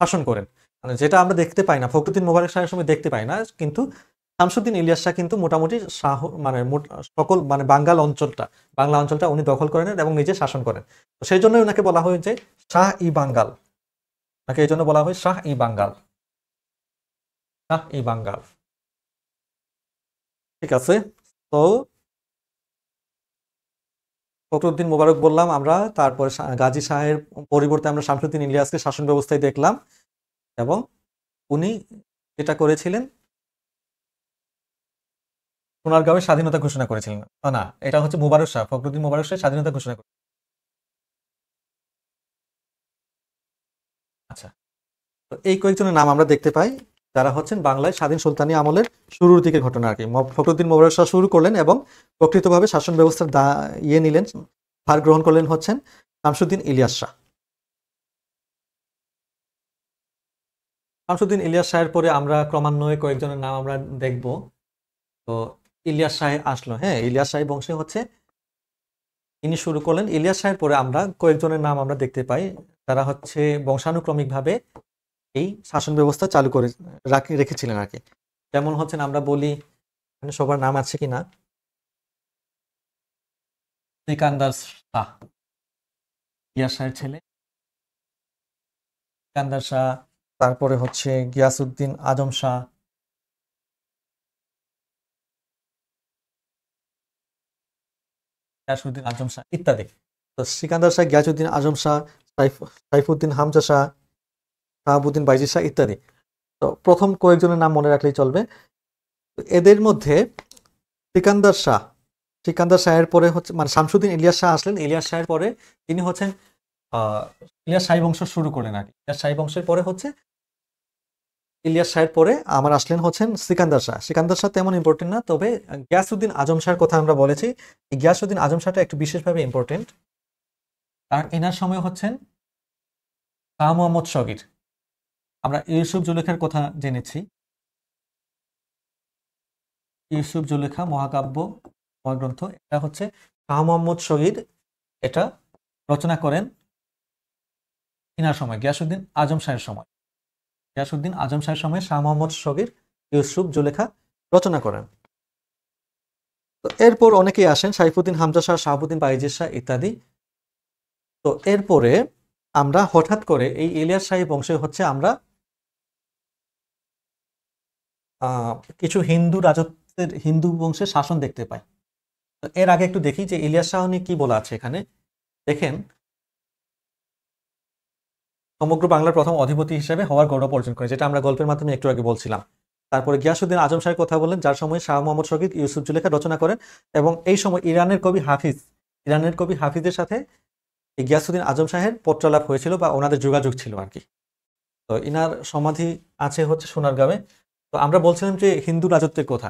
শাসন করেন, মানে যেটা আমরা দেখতে পাই না, ফখরুদ্দিন মোবারক শাহের সময় দেখতে পাই না, কিন্তু শামসুদ্দিন ইলিয়াস শাহ কিন্তু মোটামুটি শাহ মানে সকল মানে বাংলা অঞ্চলটা উনি দখল করে নেন এবং নিজে শাসন করেন। তো সেই জন্য ওনাকে বলা হয় যে শাহ ই বাঙ্গাল, ওনাকে এই জন্য বলা হয় শাহ ই বাঙ্গাল, শাহ ই বাঙ্গাল। ঠিক আছে। তো ফখরুদ্দিন মোবারক বললাম আমরা, তারপরে গাজী শাহের পরিবর্তে আমরা শামসুদ্দিন ইলিয়াসকে শাসন ব্যবস্থায় দেখলাম এবং উনি যেটা করেছিলেন সোনারগাঁওয়ের স্বাধীনতা ঘোষণা করেছিলেন। না, এটা হচ্ছে মোবারক শাহ, ফখরুদ্দিন মোবারক শাহ স্বাধীনতা ঘোষণা করে। আচ্ছা, তো এই কয়েকজনের নাম আমরা দেখতে পাই যারা হচ্ছেন বাংলায় স্বাধীন সুলতানি আমলের শুরুর দিকে ঘটনা আর কি। ফখরুদ্দিন মোবারক শাহ শুরু করলেন এবং প্রকৃতভাবে শাসন ব্যবস্থার নিলেন, ভার গ্রহণ করলেন হচ্ছেন শামসুদ্দিন ইলিয়াস শাহ। শামসুদ্দিন ইলিয়াস শাহের পরে আমরা ক্রমান্বয়ে কয়েকজনের নাম আমরা দেখব। তো ইলিয়াস শাহ আসলো, হ্যাঁ, ইলিয়াস শাহী বংশে হচ্ছে ইনি শুরু করলেন। ইলিয়াস শাহের পরে আমরা কয়েকজনের নাম আমরা দেখতে পাই তারা হচ্ছে বংশানুক্রমিকভাবে এই শাসন ব্যবস্থা চালু করে রেখেছিলেন আর কি। যেমন হচ্ছেন আমরা বলি, সবার নাম আছে কিনা, সিকান্দার শাহ, ইলিয়াস শাহের ছেলে সিকান্দার শাহ, তারপরে হচ্ছে গিয়াসউদ্দিন আজম শাহ, গিয়াসউদ্দিন আজম শাহ ইত্যাদি। তো সিকান্দার শাহ, গিয়াসউদ্দিন আজম শাহ, সাইফুদ্দিন হামজা শাহ, শাহাবুদ্দিন বাইজি শাহ ইত্যাদি। তো প্রথম কয়েকজনের নাম মনে রাখলেই চলবে। এদের মধ্যে সিকান্দার শাহের পরে হচ্ছে মানে শামসুদ্দিন ইলিয়াস শাহ আসলেন। ইলিয়াস শাহের পরে তিনি হচ্ছেন ইলিয়াস শাহী বংশ শুরু করলেন আর কি। ইলিয়াস শাহী বংশের পরে হচ্ছে ইলিয়াস শাহের পরে আমার আসলেন হচ্ছেন সিকান্দার শাহ। সিকান্দার শাহ তেমন ইম্পর্টেন্ট না, তবে গিয়াসউদ্দিন আজম শাহের কথা আমরা বলেছি। এই গিয়াসউদ্দিন আজম শাহটা একটু বিশেষভাবে ইম্পর্টেন্ট, কারণ এনার সময় হচ্ছেন শাহ মোহাম্মদ শগীর। আমরা ইউসুফ জুলেখার কথা জেনেছি, ইউসুফ জুলেখা মহাকাব্য মহাগ্রন্থ, এটা হচ্ছে শাহ মোহাম্মদ শগীর এটা রচনা করেন ইনার সময়, গিয়াসউদ্দিন আজম শাহের সময়। গিয়াসউদ্দিন আজম শাহের সময় শাহ মোহাম্মদ শগীর ইউসুফ জুলেখা রচনা করেন। তো এরপর অনেকেই আসেন, সাইফুদ্দিন হামজা শাহ, শাহাবুদ্দিন বাইজির শাহ ইত্যাদি। তো এরপরে আমরা হঠাৎ করে এই ইলিয়াস শাহী বংশে হচ্ছে আমরা কিছু হিন্দু রাজত্বের, হিন্দু বংশের শাসন দেখতে পাই। এর আগে একটু দেখি যে ইলিয়াস শাহ নিয়ে কি বলা আছে এখানে। দেখেন, সমগ্র বাংলার প্রথম অধিপতি হিসেবে হওয়ার গৌরব অর্জন করে, যেটা আমরা গল্পের মাধ্যমে একটু আগে বলছিলাম। তারপরে গিয়াসউদ্দিন আজম শাহের কথা বললেন, যার সময় শাহ মোহাম্মদ শগীর ইউসুফ জুলেখা রচনা করেন এবং এই সময় ইরানের কবি হাফিজের সাথে এই গিয়াসউদ্দিন আজম শাহের পত্রালাপ হয়েছিল বা ওনাদের যোগাযোগ ছিল আর কি। তো ইনার সমাধি আছে হচ্ছে সোনারগাঁওয়ে। তো আমরা বলছিলাম যে হিন্দু রাজত্বের কথা।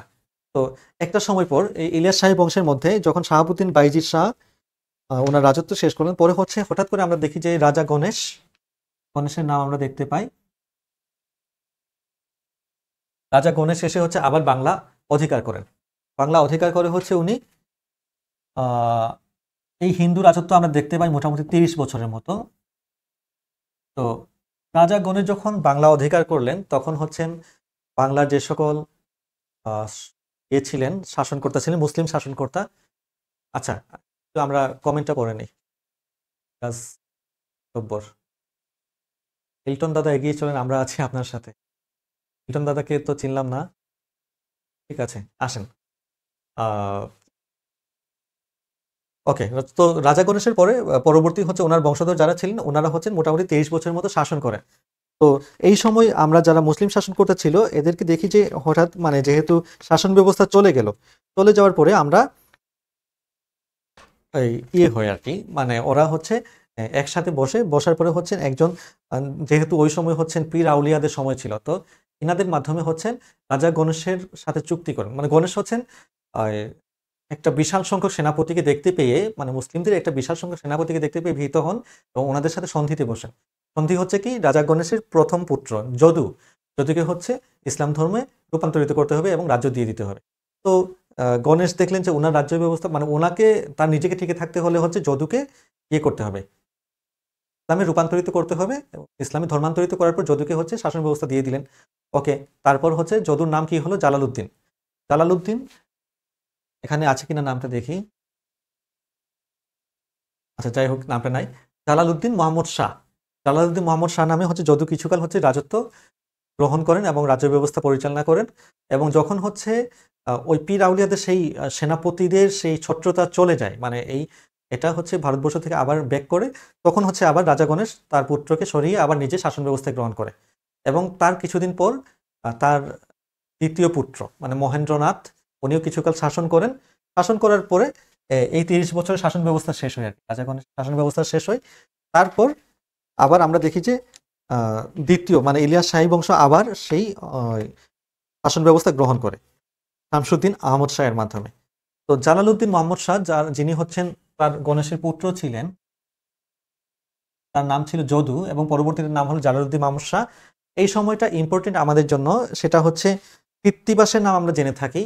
তো একটা সময় পর এই ইলিয়াস শাহী বংশের মধ্যে যখন শাহাবুদ্দিন বাইজির শাহ ওনার রাজত্ব শেষ করলেন, পরে হচ্ছে হঠাৎ করে আমরা দেখি যে রাজা গণেশের নাম আমরা দেখতে পাই। রাজা গণেশ এসে হচ্ছে আবার বাংলা অধিকার করেন। বাংলা অধিকার করে হচ্ছে উনি এই হিন্দু রাজত্ব আমরা দেখতে পাই মোটামুটি 30 বছরের মতো। তো রাজা গণেশ যখন বাংলা অধিকার করলেন, তখন হচ্ছেন বাংলার যে সকল ছিলেন শাসনকর্তা ছিলেন মুসলিম শাসনকর্তা। আচ্ছা, তো আমরা কমেন্টটা পড়ে নিই। কাজ জব্বর। হিলটন দাদা এগিয়ে চলেন, আমরা আছি আপনার সাথে। হিলটন দাদাকে তো চিনলাম না। ঠিক আছে, আসেন। ওকে, তো রাজা গণেশের পরে পরবর্তী হচ্ছে ওনার বংশধর যারা ছিলেন, ওনারা হচ্ছেন মোটামুটি 23 বছরের মতো শাসন করেন। তো এই সময় আমরা যারা মুসলিম শাসন করতে ছিল এদেরকে দেখি যে হঠাৎ মানে যেহেতু শাসন ব্যবস্থা চলে গেল, চলে যাওয়ার পরে আমরা এই হয় আর কি, মানে ওরা হচ্ছে একসাথে বসার পরে হচ্ছেন একজন যেহেতু ওই সময় হচ্ছেন পীর আউলিয়াদের সময় ছিল, তো ইনাদের মাধ্যমে হচ্ছেন রাজা গণেশের সাথে চুক্তি করেন। মানে গণেশ হচ্ছেন একটা বিশাল সংখ্যক সেনাপতিকে দেখতে পেয়ে, মানে মুসলিমদের একটা বিশাল সংখ্যক সেনাপতিকে দেখতে পেয়ে ভীত হন এবং ওনাদের সাথে সন্ধিতে বসেন। সন্ধি হচ্ছে কি, রাজা গণেশের প্রথম পুত্র যদুকে হচ্ছে ইসলাম ধর্মে রূপান্তরিত করতে হবে এবং রাজ্য দিয়ে দিতে হবে। তো গণেশ দেখলেন যে ওনার রাজ্য ব্যবস্থা, মানে ওনাকে তার নিজেকে টিকে থাকতে হলে হচ্ছে যদুকে করতে হবে, ইসলামে রূপান্তরিত করতে হবে। ইসলামে ধর্মান্তরিত করার পর যদুকে হচ্ছে শাসন ব্যবস্থা দিয়ে দিলেন। ওকে, তারপর হচ্ছে যদুর নাম কি হলো? জালালউদ্দিন। এখানে আছে কিনা নামটা দেখি। আচ্ছা, যাই হোক, নামটা নাই। জালালউদ্দিন মোহাম্মদ শাহ নামে হচ্ছে যদু কিছুকাল হচ্ছে রাজত্ব গ্রহণ করেন এবং রাজ্য ব্যবস্থা পরিচালনা করেন। এবং যখন হচ্ছে ওই পীর আউলিয়াদের সেই সেনাপতিদের সেই ছত্রতা চলে যায়, মানে এটা হচ্ছে ভারতবর্ষ থেকে আবার ব্যাক করে, তখন হচ্ছে আবার রাজা গণেশ তার পুত্রকে সরিয়ে আবার নিজে শাসন ব্যবস্থা গ্রহণ করে। এবং তার কিছুদিন পর তার দ্বিতীয় পুত্র মানে মহেন্দ্রনাথ, উনিও কিছুকাল শাসন করেন। শাসন করার পরে এই 30 বছরের শাসন ব্যবস্থা শেষ হয় আর কি, রাজা গণেশ শাসন ব্যবস্থা শেষ হয়। তারপর আবার আমরা দেখি যে দ্বিতীয় মানে ইলিয়াস শাহী বংশ আবার সেই শাসন ব্যবস্থা গ্রহণ করে শামসুদ্দিন আহমদ শাহের মাধ্যমে। তো জালালউদ্দিন মোহাম্মদ শাহ, যিনি হচ্ছেন তার গণেশের পুত্র ছিলেন, তার নাম ছিল যদু এবং পরবর্তীতে নাম হলো জালালউদ্দিন মাহমুদ শাহ। এই সময়টা ইম্পর্টেন্ট আমাদের জন্য, সেটা হচ্ছে কৃত্তিবাসের নাম আমরা জেনে থাকি।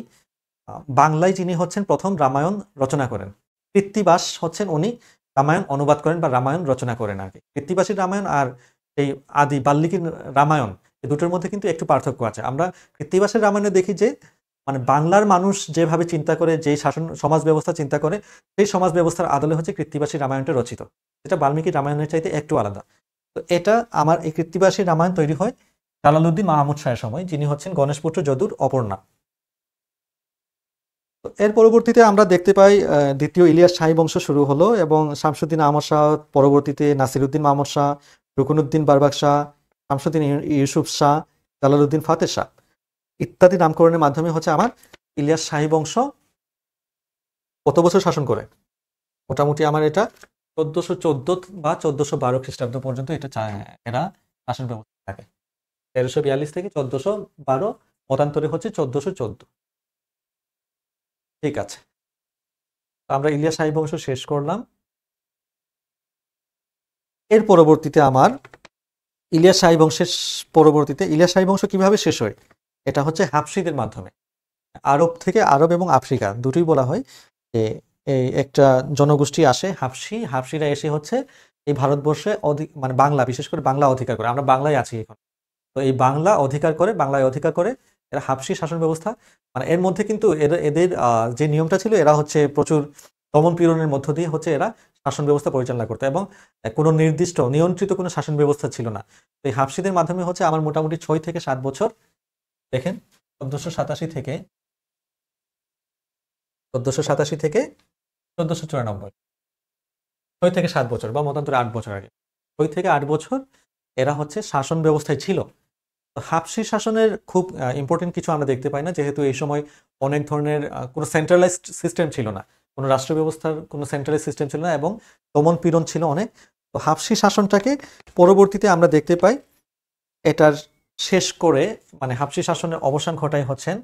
বাংলায় যিনি হচ্ছেন প্রথম রামায়ণ রচনা করেন, কৃত্তিবাস হচ্ছেন উনি রামায়ণ অনুবাদ করেন বা রামায়ণ রচনা করেন আর কি। কৃত্তিবাসীর রামায়ণ আর এই আদি বাল্মীকির রামায়ণ, এই দুটোর মধ্যে কিন্তু একটু পার্থক্য আছে। আমরা কৃত্তিবাসের রামায়ণে দেখি যে মানে বাংলার মানুষ যেভাবে চিন্তা করে, যে শাসন সমাজ ব্যবস্থা চিন্তা করে, সেই সমাজ ব্যবস্থার আদলে হচ্ছে কৃত্তিবাসী রামায়ণটা রচিত, যেটা বাল্মীকির রামায়ণের চাইতে একটু আলাদা। তো এটা আমার এই কৃত্তিবাসী রামায়ণ তৈরি হয় জালালউদ্দিন মাহমুদ শাহের সময়, যিনি হচ্ছেন গণেশপুত্র যদুর অপর নাম। তো এর পরবর্তীতে আমরা দেখতে পাই দ্বিতীয় ইলিয়াস শাহী বংশ শুরু হলো এবং শামসুদ্দিন আহমদ শাহ, পরবর্তীতে নাসিরউদ্দিন মাহমুদ শাহ, রুকনউদ্দিন বারবাক শাহ, শামসুদ্দিন ইউসুফ শাহ, জালালউদ্দিন ফাতেহ শাহ ইত্যাদি নামকরণের মাধ্যমে হচ্ছে আমার ইলিয়াস শাহী বংশ কত বছর শাসন করে? মোটামুটি আমার এটা 1414 বা 1412 খ্রিস্টাব্দ পর্যন্ত এরা শাসন ব্যবস্থা থাকে। 1342 থেকে 1412, মতান্তরে হচ্ছে 1414। ঠিক আছে, আমরা ইলিয়াস শাহী বংশ শেষ করলাম। এর পরবর্তীতে আমার ইলিয়াস শাহী বংশের পরবর্তীতে ইলিয়াস শাহী বংশ কিভাবে শেষ হয়? এটা হচ্ছে হাবশিদের মাধ্যমে। আরব থেকে, আরব এবং আফ্রিকা দুটোই বলা হয় যে এই একটা জনগোষ্ঠী আসে হাবশিরা এসে হচ্ছে এই ভারতবর্ষে মানে বাংলা, বিশেষ করে বাংলা অধিকার করে। আমরা বাংলায় আছি এখন, তো এই বাংলায় অধিকার করে এরা হাবশি শাসন ব্যবস্থা, মানে এর মধ্যে কিন্তু এদের যে নিয়মটা ছিল, এরা হচ্ছে প্রচুর দমন পীড়নের মধ্য দিয়ে হচ্ছে এরা শাসন ব্যবস্থা পরিচালনা করতো এবং কোনো নির্দিষ্ট নিয়ন্ত্রিত কোনো শাসন ব্যবস্থা ছিল না। তো এই হাবশিদের মাধ্যমে হচ্ছে আমার মোটামুটি 6 থেকে 7 বছর, দেখেন 1487 থেকে 1494, 6 থেকে 7 বছর বা মতান্তরে 8 বছর আগে, 6 থেকে 8 বছর এরা হচ্ছে শাসন ব্যবস্থায় ছিল। হাবশি শাসনের খুব ইম্পর্টেন্ট কিছু আমরা দেখতে পাই না, যেহেতু এই সময় অনেক ধরনের কোনো সেন্ট্রালাইজড সিস্টেম ছিল না, কোনো রাষ্ট্র ব্যবস্থার কোনো সেন্ট্রালাইজ সিস্টেম ছিল না এবং দমন পীড়ন ছিল অনেক। তো হাবশি শাসনটাকে পরবর্তীতে আমরা দেখতে পাই এটার শেষ করে, মানে হাবশি শাসনের অবসান ঘটায় হচ্ছেন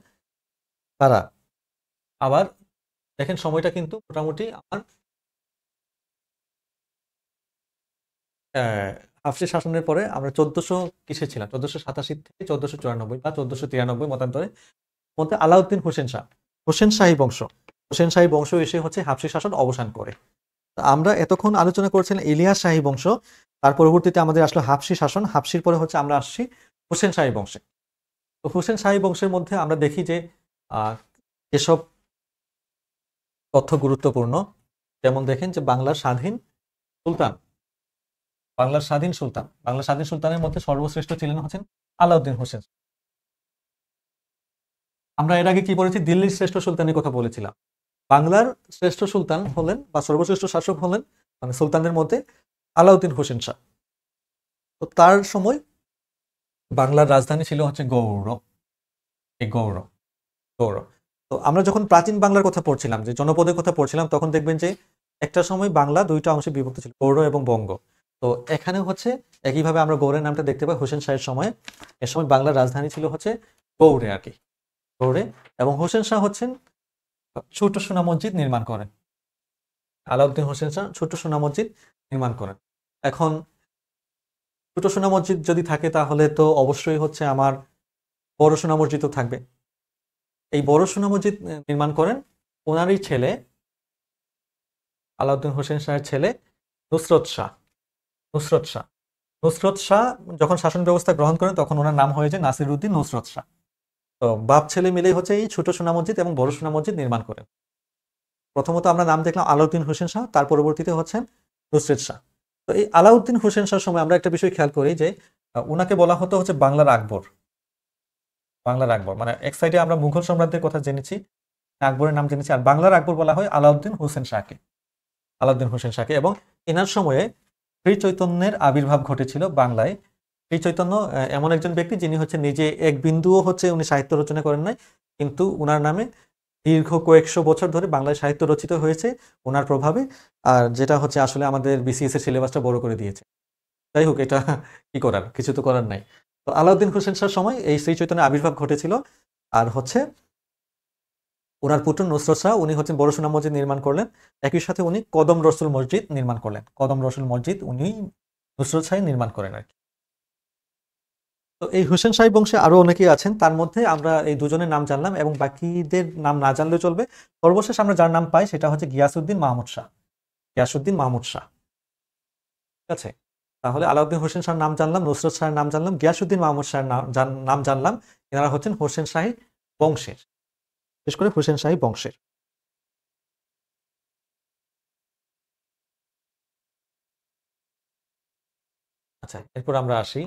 তারা। আবার দেখেন সময়টা কিন্তু মোটামুটি আমার হাবশি শাসনের পরে আমরা 1400 কিসে ছিলাম, 1487 থেকে 1494 বা 1493 মতান্তরে মধ্যে আলাউদ্দিন হোসেন শাহী বংশ এসে হচ্ছে হাবশি শাসন অবসান করে। আমরা এতক্ষণ আলোচনা করেছিলাম ইলিয়াস শাহী বংশ, তার পরবর্তীতে আমাদের আসলো হাবশি শাসন, হাবশির পরে হচ্ছে আমরা আসছি হোসেন শাহী বংশে। তো হোসেন শাহী বংশের মধ্যে আমরা দেখি যে এসব তথ্য গুরুত্বপূর্ণ, যেমন দেখেন যে বাংলার স্বাধীন সুলতান বাংলার স্বাধীন সুলতান, বাংলার স্বাধীন সুলতানের মধ্যে সর্বশ্রেষ্ঠ ছিলেন হচ্ছেন আলাউদ্দিন হোসেন। আমরা এর আগে কি বলেছি, দিল্লির শ্রেষ্ঠ সুলতানের কথা বলেছিলাম। বাংলার শ্রেষ্ঠ সুলতান হলেন বা সর্বশ্রেষ্ঠ শাসক হলেন মানে সুলতানদের মধ্যে আলাউদ্দিন হোসেন শাহ। তো তার সময় বাংলার রাজধানী ছিল হচ্ছে গৌড়। এই গৌড়, গৌড়। তো আমরা যখন প্রাচীন বাংলার কথা পড়ছিলাম, যে জনপদের কথা পড়ছিলাম, তখন দেখবেন যে একটা সময় বাংলা দুইটা অংশে বিভক্ত ছিল, গৌড় এবং বঙ্গ। তো এখানে হচ্ছে একইভাবে আমরা গৌড়ের নামটা দেখতে পাই হোসেন শাহের সময়। এর সময় বাংলার রাজধানী ছিল হচ্ছে গৌড়ে আর কি, গৌড়ে। এবং হোসেন শাহ হচ্ছেন ছোট সোনা মসজিদ নির্মাণ করেন। আলাউদ্দিন হোসেন শাহ ছোট সোনা মসজিদ নির্মাণ করেন। এখন ছোট সোনা মসজিদ যদি থাকে তাহলে তো অবশ্যই হচ্ছে আমার বড় সোনা মসজিদও থাকবে। এই বড় সোনা মসজিদ নির্মাণ করেন ওনারই ছেলে, আলাউদ্দিন হোসেন শাহের ছেলে নুসরত শাহ। নুসরত শাহ, নুসরত শাহ যখন শাসন ব্যবস্থা গ্রহণ করেন তখন ওনার নাম হয়ে যায় নাসিরউদ্দিন নুসরত শাহ। তো বাপ ছেলে মিলেই হচ্ছে এই ছোট সোনা মসজিদ এবং বড় সোনা মসজিদ নির্মাণ করেন। প্রথমত আমরা নাম দেখলাম আলাউদ্দিন হোসেন শাহ, তার পরবর্তীতে হচ্ছেন নুসরত শাহ। তো এই আলাউদ্দিন হোসেন শাহর সময় আমরা একটা বিষয় খেয়াল করি যে ওনাকে বলা হতো হচ্ছে বাংলার আকবর। বাংলার আকবর মানে এক সাইডে আমরা মুঘল সম্রাটদের কথা জেনেছি, আকবরের নাম জেনেছি, আর বাংলার আকবর বলা হয় আলাউদ্দিন হোসেন শাহকে, আলাউদ্দিন হোসেন শাহকে। এবং এনার সময়ে শ্রী চৈতন্যের আবির্ভাব ঘটেছিল বাংলায়। শ্রী চৈতন্য এমন একজন ব্যক্তি যিনি হচ্ছে নিজে এক বিন্দুও হচ্ছে উনি সাহিত্য রচনা করেন নাই, কিন্তু উনার নামে দীর্ঘ কয়েকশো বছর ধরে বাংলায় সাহিত্য রচিত হয়েছে ওনার প্রভাবে। আর যেটা হচ্ছে আসলে আমাদের বিসিএস এর সিলেবাসটা বড় করে দিয়েছে। যাই হোক, এটা কি করার, কিছু তো করার নাই। তো আলাউদ্দিন হোসেন শাহর সময় এই শ্রী চৈতন্যের আবির্ভাব ঘটেছিল। আর হচ্ছে ওনার পুত্র নুসরত শাহ উনি হচ্ছেন বড় সোনা মসজিদ নির্মাণ করলেন। একই সাথে উনি কদম রসুল মসজিদ নির্মাণ করলেন। কদম রসুল মসজিদ উনি নুসরত শাহ নির্মাণ করেন আর কি। তো এই হোসেন শাহী বংশে আরো অনেকেই আছেন, তার মধ্যে আমরা এই দুজনের নাম জানলাম এবং বাকিদের নাম না জানলেও চলবে। সর্বশেষ আমরা যার নাম পাই সেটা হচ্ছে গিয়াসউদ্দিন মাহমুদ শাহ। গিয়াসউদ্দিন মাহমুদ শাহ, ঠিক আছে। তাহলে আলাউদ্দিন হোসেন শাহর নাম জানলাম, নুসরত শাহের নাম জানলাম, গিয়াসউদ্দিন মাহমুদ শাহের নাম জানলাম। এনারা হচ্ছেন হোসেন শাহী বংশের, বিশেষ করে হোসেন শাহী বংশের। আচ্ছা, এরপর আমরা আসি।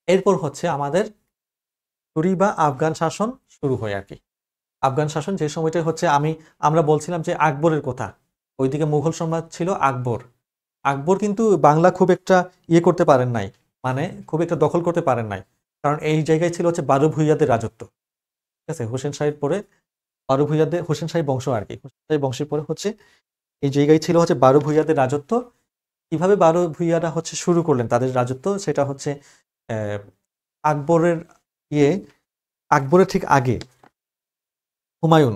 এরপর হচ্ছে আমাদের তুরি বা আফগান শাসন শুরু হয় আর কি। আফগান শাসন যে সময়টা হচ্ছে আমরা বলছিলাম যে আকবরের কথা, ওইদিকে মুঘল সম্রাট ছিল আকবর। আকবর কিন্তু বাংলা খুব একটা করতে পারেন নাই, মানে খুব একটা দখল করতে পারেন নাই, কারণ এই জায়গায় ছিল হচ্ছে বারো ভূঁইয়াদের রাজত্ব। ঠিক আছে, হোসেন শাহের পরে বারো ভূঁইয়াদের, হোসেন শাহী বংশ আর কি, হোসেন শাহী বংশের পরে হচ্ছে এই জায়গায় ছিল হচ্ছে বারো ভূঁইয়াদের রাজত্ব। কিভাবে বারো ভূঁইয়ারা হচ্ছে শুরু করলেন তাদের রাজত্ব, সেটা হচ্ছে আকবরের ইয়ে আকবরের ঠিক আগে হুমায়ুন,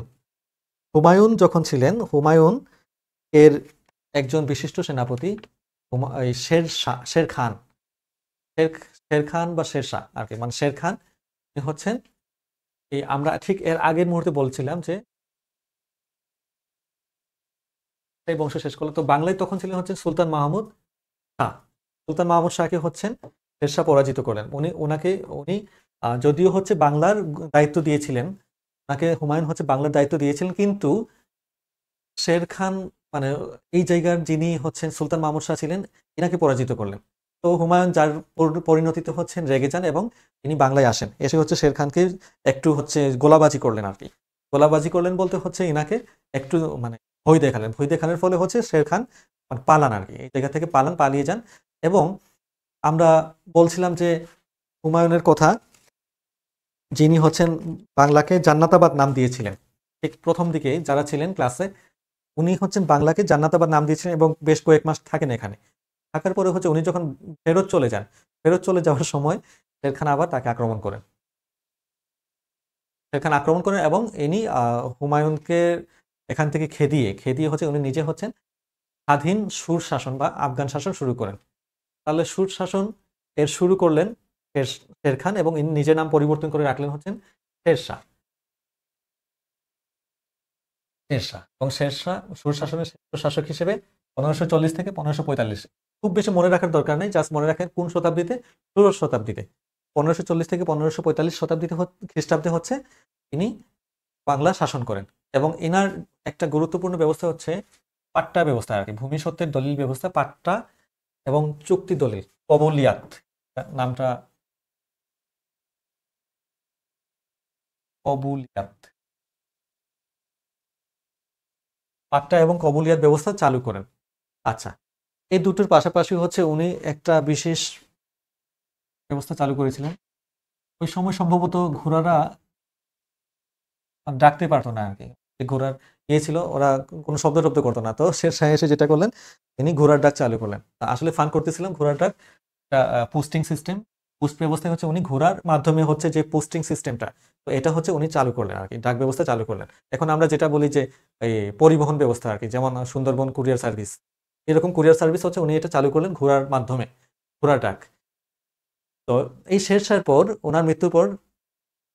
হুমায়ুন যখন ছিলেন, হুমায়ুন এর একজন বিশিষ্ট সেনাপতি শের খান, শের খান বা শেরশাহ আর কি, মানে শের খান হচ্ছেন এই, আমরা ঠিক এর আগের মুহূর্তে বলছিলাম যে এই বংশ শেষ করলো। তো বাংলায় তখন ছিলেন হচ্ছেন সুলতান মাহমুদ শাহ। সুলতান মাহমুদ শাহকে হচ্ছেন শেরশাহ পরাজিত করেন। উনি যদিও হচ্ছে বাংলার দায়িত্ব দিয়েছিলেন, তাকে হুমায়ুন হচ্ছে বাংলার দায়িত্ব দিয়েছিলেন, কিন্তু শের খান মানে এই জায়গার যিনি হচ্ছেন সুলতান মাহমুদ শাহ ছিলেন, ইনাকে পরাজিত করলেন। তো হুমায়ুন যার পরিণতিতে হচ্ছেন রেগে যান এবং তিনি বাংলায় আসেন। এসে হচ্ছে শের খানকে একটু হচ্ছে গোলাবাজি করলেন আর কি। গোলাবাজি করলেন বলতে হচ্ছে ইনাকে একটু মানে ভয় দেখালেন। ভয় দেখানোর ফলে হচ্ছে শের খান মানে পালান আর কি, এই জায়গা থেকে পালিয়ে যান। এবং আমরা বলছিলাম যে হুমায়ুনের কথা, যিনি হচ্ছেন বাংলাকে জান্নাতাবাদ নাম দিয়েছিলেন। ঠিক প্রথম দিকে যারা ছিলেন ক্লাসে, উনি হচ্ছেন বাংলাকে জান্নাতাবাদ নাম দিয়েছিলেন এবং বেশ কয়েক মাস থাকেন এখানে। থাকার পরে হচ্ছে উনি যখন ফেরত চলে যান, ফেরত চলে যাওয়ার সময় শের খান আবার তাকে আক্রমণ করেন। শের খান আক্রমণ করেন এবং ইনি হুমায়ুনকে এখান থেকে খেদিয়ে হচ্ছে উনি নিজে হচ্ছেন স্বাধীন সুর শাসন বা আফগান শাসন শুরু করেন। তাহলে সুর শাসন এর শুরু করলেন শের খান এবং ইনি নিজের নাম পরিবর্তন করে রাখলেন হচ্ছেন শেরশাহ। শেরশাহ এবং শেরশাহ সুর শাসনের শ্রেষ্ঠ শাসক হিসেবে 1540 থেকে 1545, খুব বেশি মনে রাখার দরকার নেই, জাস্ট মনে রাখেন কোন শতাব্দীতে, ষোড়শ শতাব্দীতে, 1540 থেকে 1545 শতাব্দীতে খ্রিস্টাব্দে হচ্ছে তিনি বাংলা শাসন করেন। এবং এনার একটা গুরুত্বপূর্ণ ব্যবস্থা হচ্ছে পাট্টা ব্যবস্থা আর কি, ভূমি সত্ত্বের দলিল ব্যবস্থা, পাট্টা এবং চুক্তি দলিল, কবুলিয়াত নামটা, কবুলিয়াত, পাট্টা এবং কবুলিয়াত ব্যবস্থা চালু করেন। আচ্ছা, এই দুটোর পাশাপাশি হচ্ছে উনি একটা বিশেষ ব্যবস্থা চালু করেছিলেন। ওই সময় সম্ভবত ঘোড়ারা ডাকতে পারতো না আর কি, যে ঘোড়ার ইয়ে ছিল, ওরা কোনো শব্দ টব্দ করতো না, তো শের শাহ এসে যেটা করলেন, তিনি ঘোড়ার ডাক চালু করলেন। আসলে ফান করতেছিলাম ঘোড়ার ডাক, পোস্টিং সিস্টেম, পোস্ট ব্যবস্থায় হচ্ছে উনি ঘোড়ার মাধ্যমে হচ্ছে যে পোস্টিং সিস্টেমটা, তো এটা হচ্ছে উনি চালু করলেন আর কি, ডাক ব্যবস্থা চালু করলেন। এখন আমরা যেটা বলি যে এই পরিবহন ব্যবস্থা আর কি, যেমন সুন্দরবন কুরিয়ার সার্ভিস, এরকম কুরিয়ার সার্ভিস হচ্ছে উনি এটা চালু করলেন ঘোড়ার মাধ্যমে, ঘোড়ার ডাক। তো এই শের শাহের পর, ওনার মৃত্যুর পর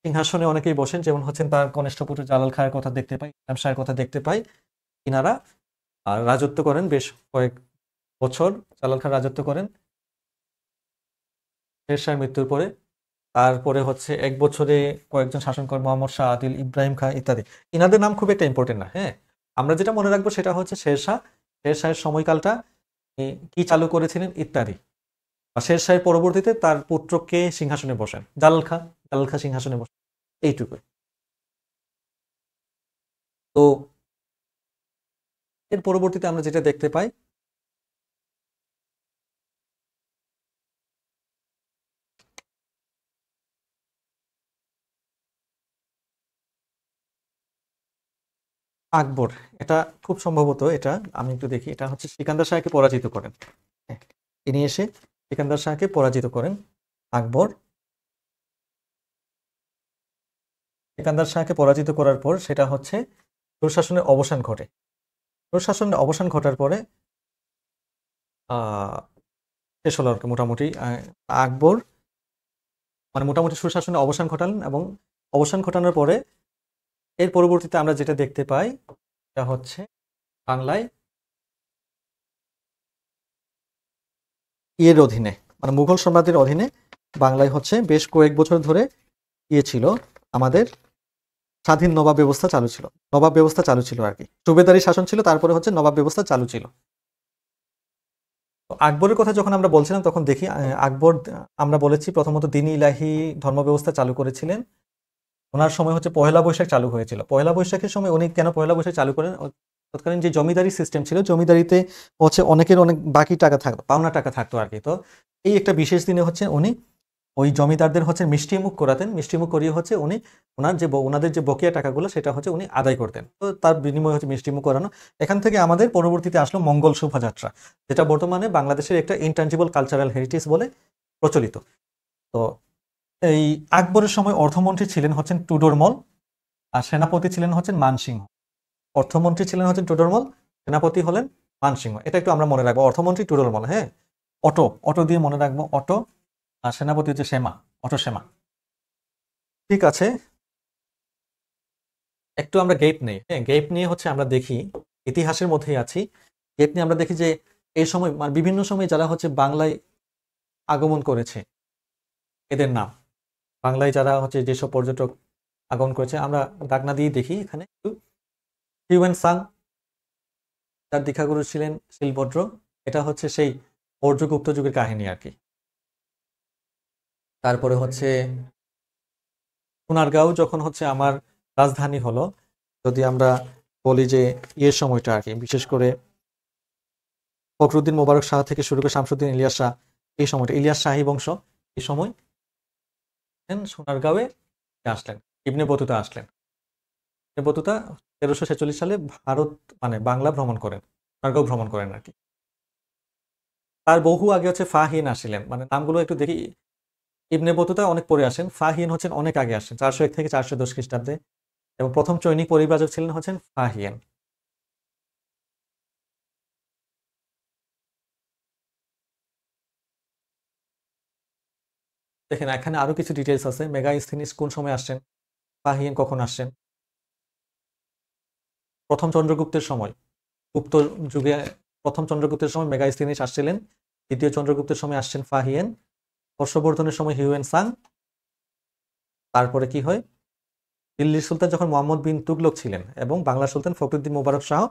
সিংহাসনে অনেকেই বসেন, যেমন হচ্ছেন তার কনিষ্ঠ পুত্র জালাল খাঁর কথা দেখতে পাই, ইসলাম শাহের কথা দেখতে পাই, ইনারা রাজত্ব করেন বেশ কয়েক বছর। জালাল খাঁ রাজত্ব করেন শের শাহের মৃত্যুর পরে। তারপরে হচ্ছে এক বছরে কয়েকজন শাসন করেন, মোহাম্মদ শাহ আদিল, ইব্রাহিম খাঁ ইত্যাদি। ইনাদের নাম খুব একটা ইম্পর্টেন্ট না, হ্যাঁ। আমরা যেটা মনে রাখবো সেটা হচ্ছে শের শাহ, শের শাহের সময়কালটা, কি চালু করেছিলেন ইত্যাদি। আর শের শাহের পরবর্তীতে তার পুত্রকে সিংহাসনে বসেন, জালাল খাঁ, জালাল খাঁ সিংহাসনে বসেন, এইটুকু। তো এর পরবর্তীতে আমরা যেটা দেখতে পাই, আকবর, এটা খুব সম্ভবত, এটা আমি একটু দেখি, এটা হচ্ছে সিকান্দার শাহকে পরাজিত করেন। হ্যাঁ, ইনি এসে সিকান্দার শাহকে পরাজিত করেন আকবর। সিকান্দার শাহকে পরাজিত করার পর সেটা হচ্ছে সুশাসনের অবসান ঘটে। সুশাসনের অবসান ঘটার পরে আহ শেষ হলো আর কি মোটামুটি। আকবর মানে মোটামুটি সুশাসনের অবসান ঘটালেন, এবং অবসান ঘটানোর পরে এর পরবর্তীতে আমরা যেটা দেখতে পাই সেটা হচ্ছে বাংলায় ইয়ের অধীনে, মানে মুঘল সম্রাটের অধীনে বাংলায় হচ্ছে বেশ কয়েক বছর ধরে ইয়ে ছিল, আমাদের স্বাধীন নবাব ব্যবস্থা চালু ছিল, নবাব ব্যবস্থা চালু ছিল আর কি, সুবেদারি শাসন ছিল, তারপরে হচ্ছে নবাব ব্যবস্থা চালু ছিল। তো আকবরের কথা যখন আমরা বলছিলাম তখন দেখি আকবর, আমরা বলেছি প্রথমত দ্বীন-ই ইলাহি ধর্ম ব্যবস্থা চালু করেছিলেন। ওনার সময় হচ্ছে পহেলা বৈশাখ চালু হয়েছিল। পহেলা বৈশাখের সময় উনি কেন পহেলা বৈশাখ চালু করেন, তৎকালীন যে জমিদারি সিস্টেম ছিল, জমিদারিতে হচ্ছে অনেকের অনেক বাকি টাকা থাকতো, পাওনা টাকা থাকতো আর কি। তো এই একটা বিশেষ দিনে হচ্ছে উনি ওই জমিদারদের হচ্ছে মিষ্টিমুখ করাতেন, মিষ্টিমুখ করিয়ে হচ্ছে উনি ওনাদের যে বকেয়া টাকাগুলো সেটা হচ্ছে উনি আদায় করতেন। তো তার বিনিময়ে হচ্ছে মিষ্টিমুখ করানো। এখান থেকে আমাদের পরবর্তীতে আসলো মঙ্গল শোভাযাত্রা, যেটা বর্তমানে বাংলাদেশের একটা ইনট্যাঞ্জিবল কালচারাল হেরিটেজ বলে প্রচলিত। তো এই আকবরের সময় অর্থমন্ত্রী ছিলেন হচ্ছেন টুডরমল, আর সেনাপতি ছিলেন হচ্ছেন মানসিংহ। অর্থমন্ত্রী ছিলেন হচ্ছেন টুডরমল, সেনাপতি হলেন মানসিংহ। এটা একটু আমরা মনে রাখবো, অর্থমন্ত্রী টুডরমল, হ্যাঁ, অটো, অটো দিয়ে মনে রাখবো, অটো। আর সেনাপতি হচ্ছে সেমা, অটো সেমা। ঠিক আছে, একটু আমরা গেপ নেই, হ্যাঁ, গেপ নিয়ে হচ্ছে আমরা দেখি, ইতিহাসের মধ্যেই আছি। গেপ নিয়ে আমরা দেখি যে এই সময় মানে বিভিন্ন সময় যারা হচ্ছে বাংলায় আগমন করেছে, এদের নাম, বাংলায় যারা হচ্ছে যেসব পর্যটক আগমন করেছে, আমরা দাগ না দিয়ে দেখি এখানে একটু। হিউয়েন সাং, তার দীক্ষাগুরু ছিলেন শিলভদ্র। এটা হচ্ছে সেই মৌর্য গুপ্ত যুগের কাহিনী আর কি। তারপরে হচ্ছে সোনারগাঁও যখন হচ্ছে আমার রাজধানী হলো, যদি আমরা বলি যে ইয়ের সময়টা আর কি, বিশেষ করে ফখরুদ্দিন মোবারক শাহ থেকে শুরু করে শামসুদ্দিন ইলিয়াস শাহ, এই সময়টা ইলিয়াস শাহী বংশ, এই সময় সোনারগাঁওয়ে আসলেন, ইবনে বতুতা আসলেন। ইবনে বতুতা 1346 সালে ভারত মানে বাংলা ভ্রমণ করেন, সোনারগাঁও ভ্রমণ করেন আর কি। তার বহু আগে হচ্ছে ফাহিন আসছিলেন, মানে নামগুলো একটু দেখি। ইবনে বতুতা অনেক পরে আসেন, ফাহিন হচ্ছেন অনেক আগে আসেন, 401 থেকে 410 খ্রিস্টাব্দে, এবং প্রথম চৈনিক পরিব্রাজক ছিলেন হচ্ছেন ফাহিয়েন। দেখেন এখানে আরো কিছু ডিটেলস আছে, মেগাস্থিনিস কোন সময় আসছেন, ফাহিয়েন কখন আসছেন। প্রথম চন্দ্রগুপ্তের সময়, গুপ্ত যুগে প্রথম চন্দ্রগুপ্তের সময় মেগাস্থিনিস আসছিলেন, দ্বিতীয় চন্দ্রগুপ্তের সময় আসছেন ফাহিয়েন, হর্ষবর্ধনের সময় হিউয়েন সাং। তারপরে কি হয়, দিল্লির সুলতান যখন মোহাম্মদ বিন তুগলক ছিলেন এবং বাংলার সুলতান ফখরুদ্দিন মোবারক শাহ,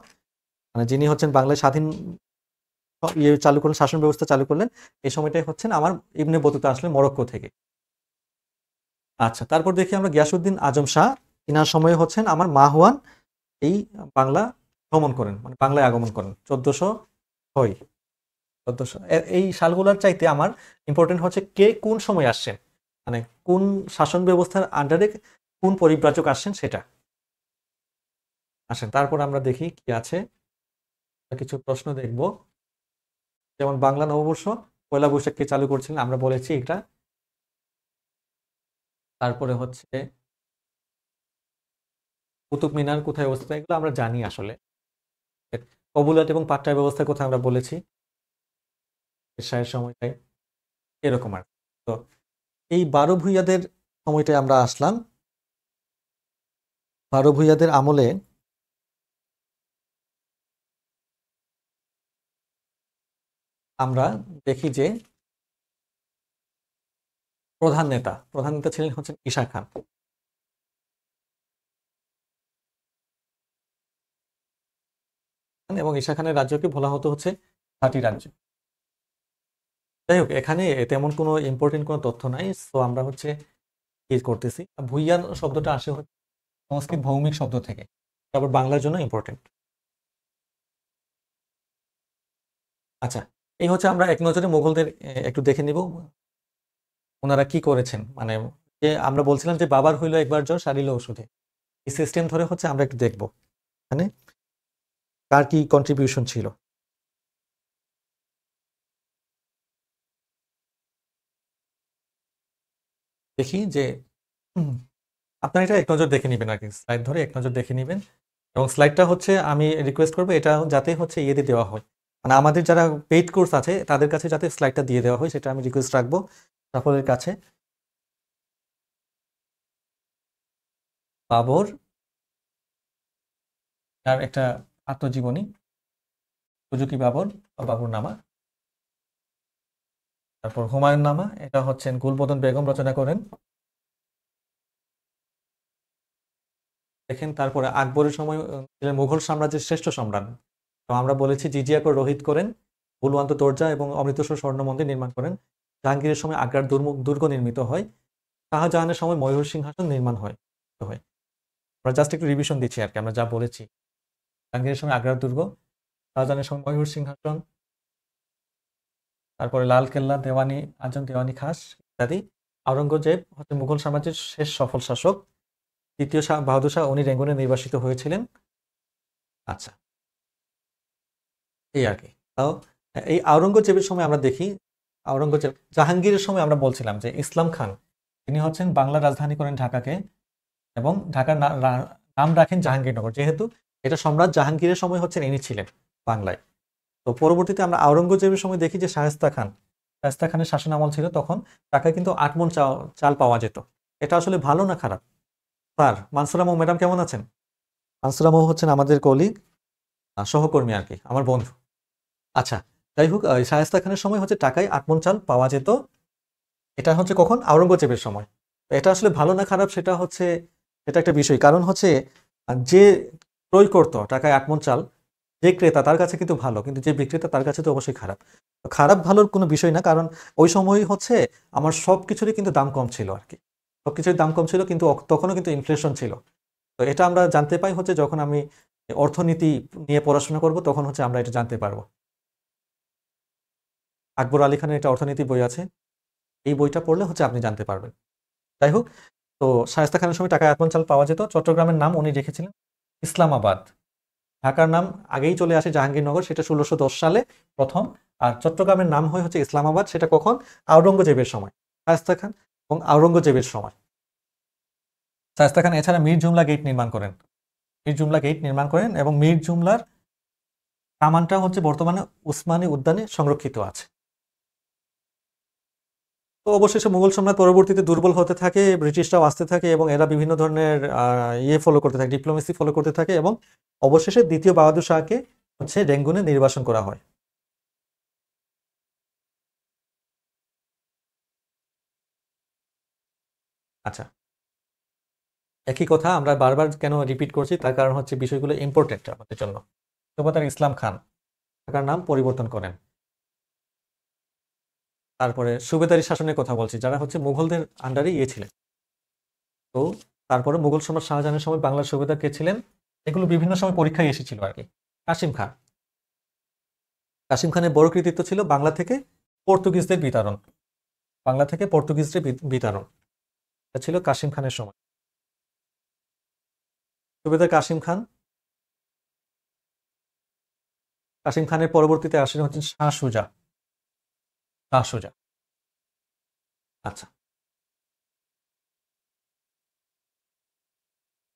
মানে যিনি হচ্ছেন বাংলায় স্বাধীন ইয়ে চালু করলেন, শাসন ব্যবস্থা চালু করলেন, এই সময়টাই হচ্ছেন আমার ইবনে বতুতা আসলে মরক্কো থেকে। আচ্ছা, তারপর দেখি আমরা গিয়াসউদ্দিন আজম শাহ, ইনার সময়ে হচ্ছেন আমার মাহুয়ান এই বাংলা ভ্রমণ করেন, মানে বাংলায় আগমন করেন 1406। 1400 এই সালগুলোর চাইতে আমার ইম্পর্টেন্ট হচ্ছে কে কোন সময় আসছেন, মানে কোন শাসন ব্যবস্থার আন্ডারে কোন পরিব্রাজক আসছেন সেটা। আসেন তারপর আমরা দেখি কি আছে, কিছু প্রশ্ন দেখব। যেমন বাংলা নববর্ষ পয়লা বৈশাখ কে চালু করছিলেন, আমরা বলেছি এটা। তারপরে হচ্ছে কুতুব মিনার কোথায় অবস্থিত, এগুলো আমরা জানি আসলে। কবুলাত এবং পাট্টা ব্যবস্থার কথা আমরা বলেছি, শাহের সময়টাই এরকম আর। তো এই 12 ভূঁইয়াদের সময়টায় আমরা আসলাম। 12 ভূঁইয়াদের আমলে আমরা দেখি যে প্রধান নেতা ছিলেন হচ্ছেন ঈশা খান। এবং ঈশা খানের রাজ্যকে বলা হতো হচ্ছে হাটি রাজ্য। যাই হোক, এখানে তেমন কোনো ইম্পর্টেন্ট কোনো তথ্য নাই, সো আমরা হচ্ছে কি করতেছি, ভূঁইয়ার শব্দটা আসে হচ্ছে সংস্কৃত ভৌমিক শব্দ থেকে, তারপর বাংলার জন্য ইম্পর্টেন্ট। আচ্ছা, এই হচ্ছে আমরা এক নজরে মুঘলদের একটু দেখে নিব ওনারা কি করেছেন। মানে যে আমরা বলছিলাম যে বাবার হইলো একবার জ্বর সারিল ওষুধে, এই সিস্টেম ধরে হচ্ছে আমরা একটু দেখব মানে কার কি কন্ট্রিবিউশন ছিল। দেখি যে আপনারা এটা এক নজর দেখে নেবেন আর কি, স্লাইড ধরে এক নজর দেখে নেবেন। এবং স্লাইডটা হচ্ছে আমি রিকোয়েস্ট করবো এটা যাতে হচ্ছে ইয়েতে দেওয়া হয়, মানে আমাদের যারা পেইড কোর্স আছে তাদের কাছে যাতে স্লাইডটা দিয়ে দেওয়া হয়, সেটা আমি রিকোয়েস্ট রাখবো সকলের কাছে। বাবর তার একটা আত্মজীবনী, সুজুকি বাবর বা বাবর নামা। তারপর হুমায়ুন নামা, এটা হচ্ছেন গুলবদন বেগম রচনা করেন। দেখেন তারপরে আকবরের সময় ছিলেন মুঘল সাম্রাজ্যের শ্রেষ্ঠ সম্রাট। তো আমরা বলেছি জিজিয়া কর রোহিত করেন, বুলওয়ান্ত দরজা এবং অমৃতসর স্বর্ণ মন্দির নির্মাণ করেন। জাহাঙ্গীরের সময় আগ্রার দুর্গ নির্মিত হয়। শাহজাহানের সময় ময়ূর সিংহাসন নির্মাণ হয়। আমরা জাস্ট একটু রিভিশন দিচ্ছি আর কি, আমরা যা বলেছি। জাহাঙ্গীরের সময় আগ্রার দুর্গ, শাহজাহানের সময় ময়ূর সিংহাসন, তারপরে লাল কেল্লা, দেওয়ানি আজম, দেওয়ানি খাস ইত্যাদি। আওরঙ্গজেব হচ্ছে মুঘল সাম্রাজ্যের শেষ সফল শাসক। তৃতীয় শাহ বাহাদুর শাহ উনি রেঙ্গুনে নির্বাসিত হয়েছিলেন। আচ্ছা, এই আর কি। তাও এই আওরঙ্গজেবের সময় আমরা দেখি, আওরঙ্গজেব জাহাঙ্গীরের সময় আমরা বলছিলাম যে ইসলাম খান তিনি হচ্ছেন বাংলার রাজধানী করেন ঢাকাকে, এবং ঢাকার নাম রাখেন জাহাঙ্গীরনগর, যেহেতু এটা সম্রাট জাহাঙ্গীরের সময় হচ্ছেন ইনি ছিলেন বাংলায়। তো পরবর্তীতে আমরা আওরঙ্গজেবের সময় দেখি যে শায়েস্তা খানের শাসন আমল ছিল, তখন টাকায় কিন্তু 8 মণ চাল পাওয়া যেত। এটা আসলে ভালো না খারাপ? স্যার মানসুর আহমদ ম্যাডাম কেমন আছেন? মানসুর আহমদ হচ্ছেন আমাদের কলিগ, সহকর্মী আর কি, আমার বন্ধু। আচ্ছা, যাই হোক, শায়েস্তা খানের সময় হচ্ছে টাকায় 8 মণ চাল পাওয়া যেত। এটা হচ্ছে কখন? আওরঙ্গজেবের সময়। তো এটা আসলে ভালো না খারাপ সেটা হচ্ছে, এটা একটা বিষয়। কারণ হচ্ছে যে ক্রয় করতো টাকায় 8 মণ চাল, যে ক্রেতা তার কাছে কিন্তু ভালো, কিন্তু যে বিক্রেতা তার কাছে তো অবশ্যই খারাপ। তো খারাপ ভালোর কোনো বিষয় না, কারণ ওই সময় হচ্ছে আমার সব কিছুরই কিন্তু দাম কম ছিল আর কি। সব কিছুর দাম কম ছিল, কিন্তু তখনও কিন্তু ইনফ্লেশন ছিল। তো এটা আমরা জানতে পাই হচ্ছে যখন আমি অর্থনীতি নিয়ে পড়াশোনা করব, তখন হচ্ছে আমরা এটা জানতে পারবো। আকবর আলী খানের একটা অর্থনীতি বই আছে, এই বইটা পড়লে হচ্ছে আপনি জানতে পারবেন। যাই হোক, তো শায়েস্তা খানের সময় টাকায় 8 মণ চাল পাওয়া যেত। চট্টগ্রামের নাম উনি রেখেছিলেন ইসলামাবাদ। ঢাকার নাম আগেই চলে আসে জাহাঙ্গীরনগর, সেটা 1610 সালে প্রথম। আর চট্টগ্রামের নাম হয় হচ্ছে ইসলামাবাদ, সেটা কখন? আওরঙ্গজেবের সময়, শায়েস্তা খান এবং আওরঙ্গজেবের সময়। শায়েস্তা খান এছাড়া মীর জুমলা গেট নির্মাণ করেন, এবং মীর জুমলার কামানটা হচ্ছে বর্তমানে উসমানী উদ্যানে সংরক্ষিত আছে। তো অবশেষে মুঘল সম্রাট পরবর্তীতে দুর্বল হতে থাকে, ব্রিটিশরাও আসতে থাকে, এবং এরা বিভিন্ন ধরনের ফলো করতে থাকে, ডিপ্লোমেসি ফলো করতে থাকে, এবং অবশেষে দ্বিতীয় বাহাদুর শাহকে হচ্ছে রেঙ্গুনে নির্বাসন করা হয়। আচ্ছা, একই কথা আমরা বারবার কেন রিপিট করছি, তার কারণ হচ্ছে বিষয়গুলো ইম্পর্টেন্ট আমাদের জন্য। সুবেদার ইসলাম খান ঢাকার নাম পরিবর্তন করেন। তারপরে সুবেদারি শাসনের কথা বলছি, যারা হচ্ছে মুঘলদের আন্ডারে ছিলেন। তো তারপরে মুঘল সম্রাট শাহজাহানের সময় বাংলার সুবেদার কে ছিলেন, এগুলো বিভিন্ন সময় পরীক্ষায় এসেছিল আর কি। কাসিম খান। কাসিম খানের বড় কৃতিত্ব ছিল বাংলা থেকে পর্তুগিজদের বিতাড়ন। বাংলা থেকে পর্তুগিজদের বিতাড়ন, এটা ছিল কাসিম খানের সময়। সুবেদার কাসিম খান। কাসিম খানের পরবর্তীতে আসেন হচ্ছেন শাহ সুজা। শাহ সুজা। আচ্ছা,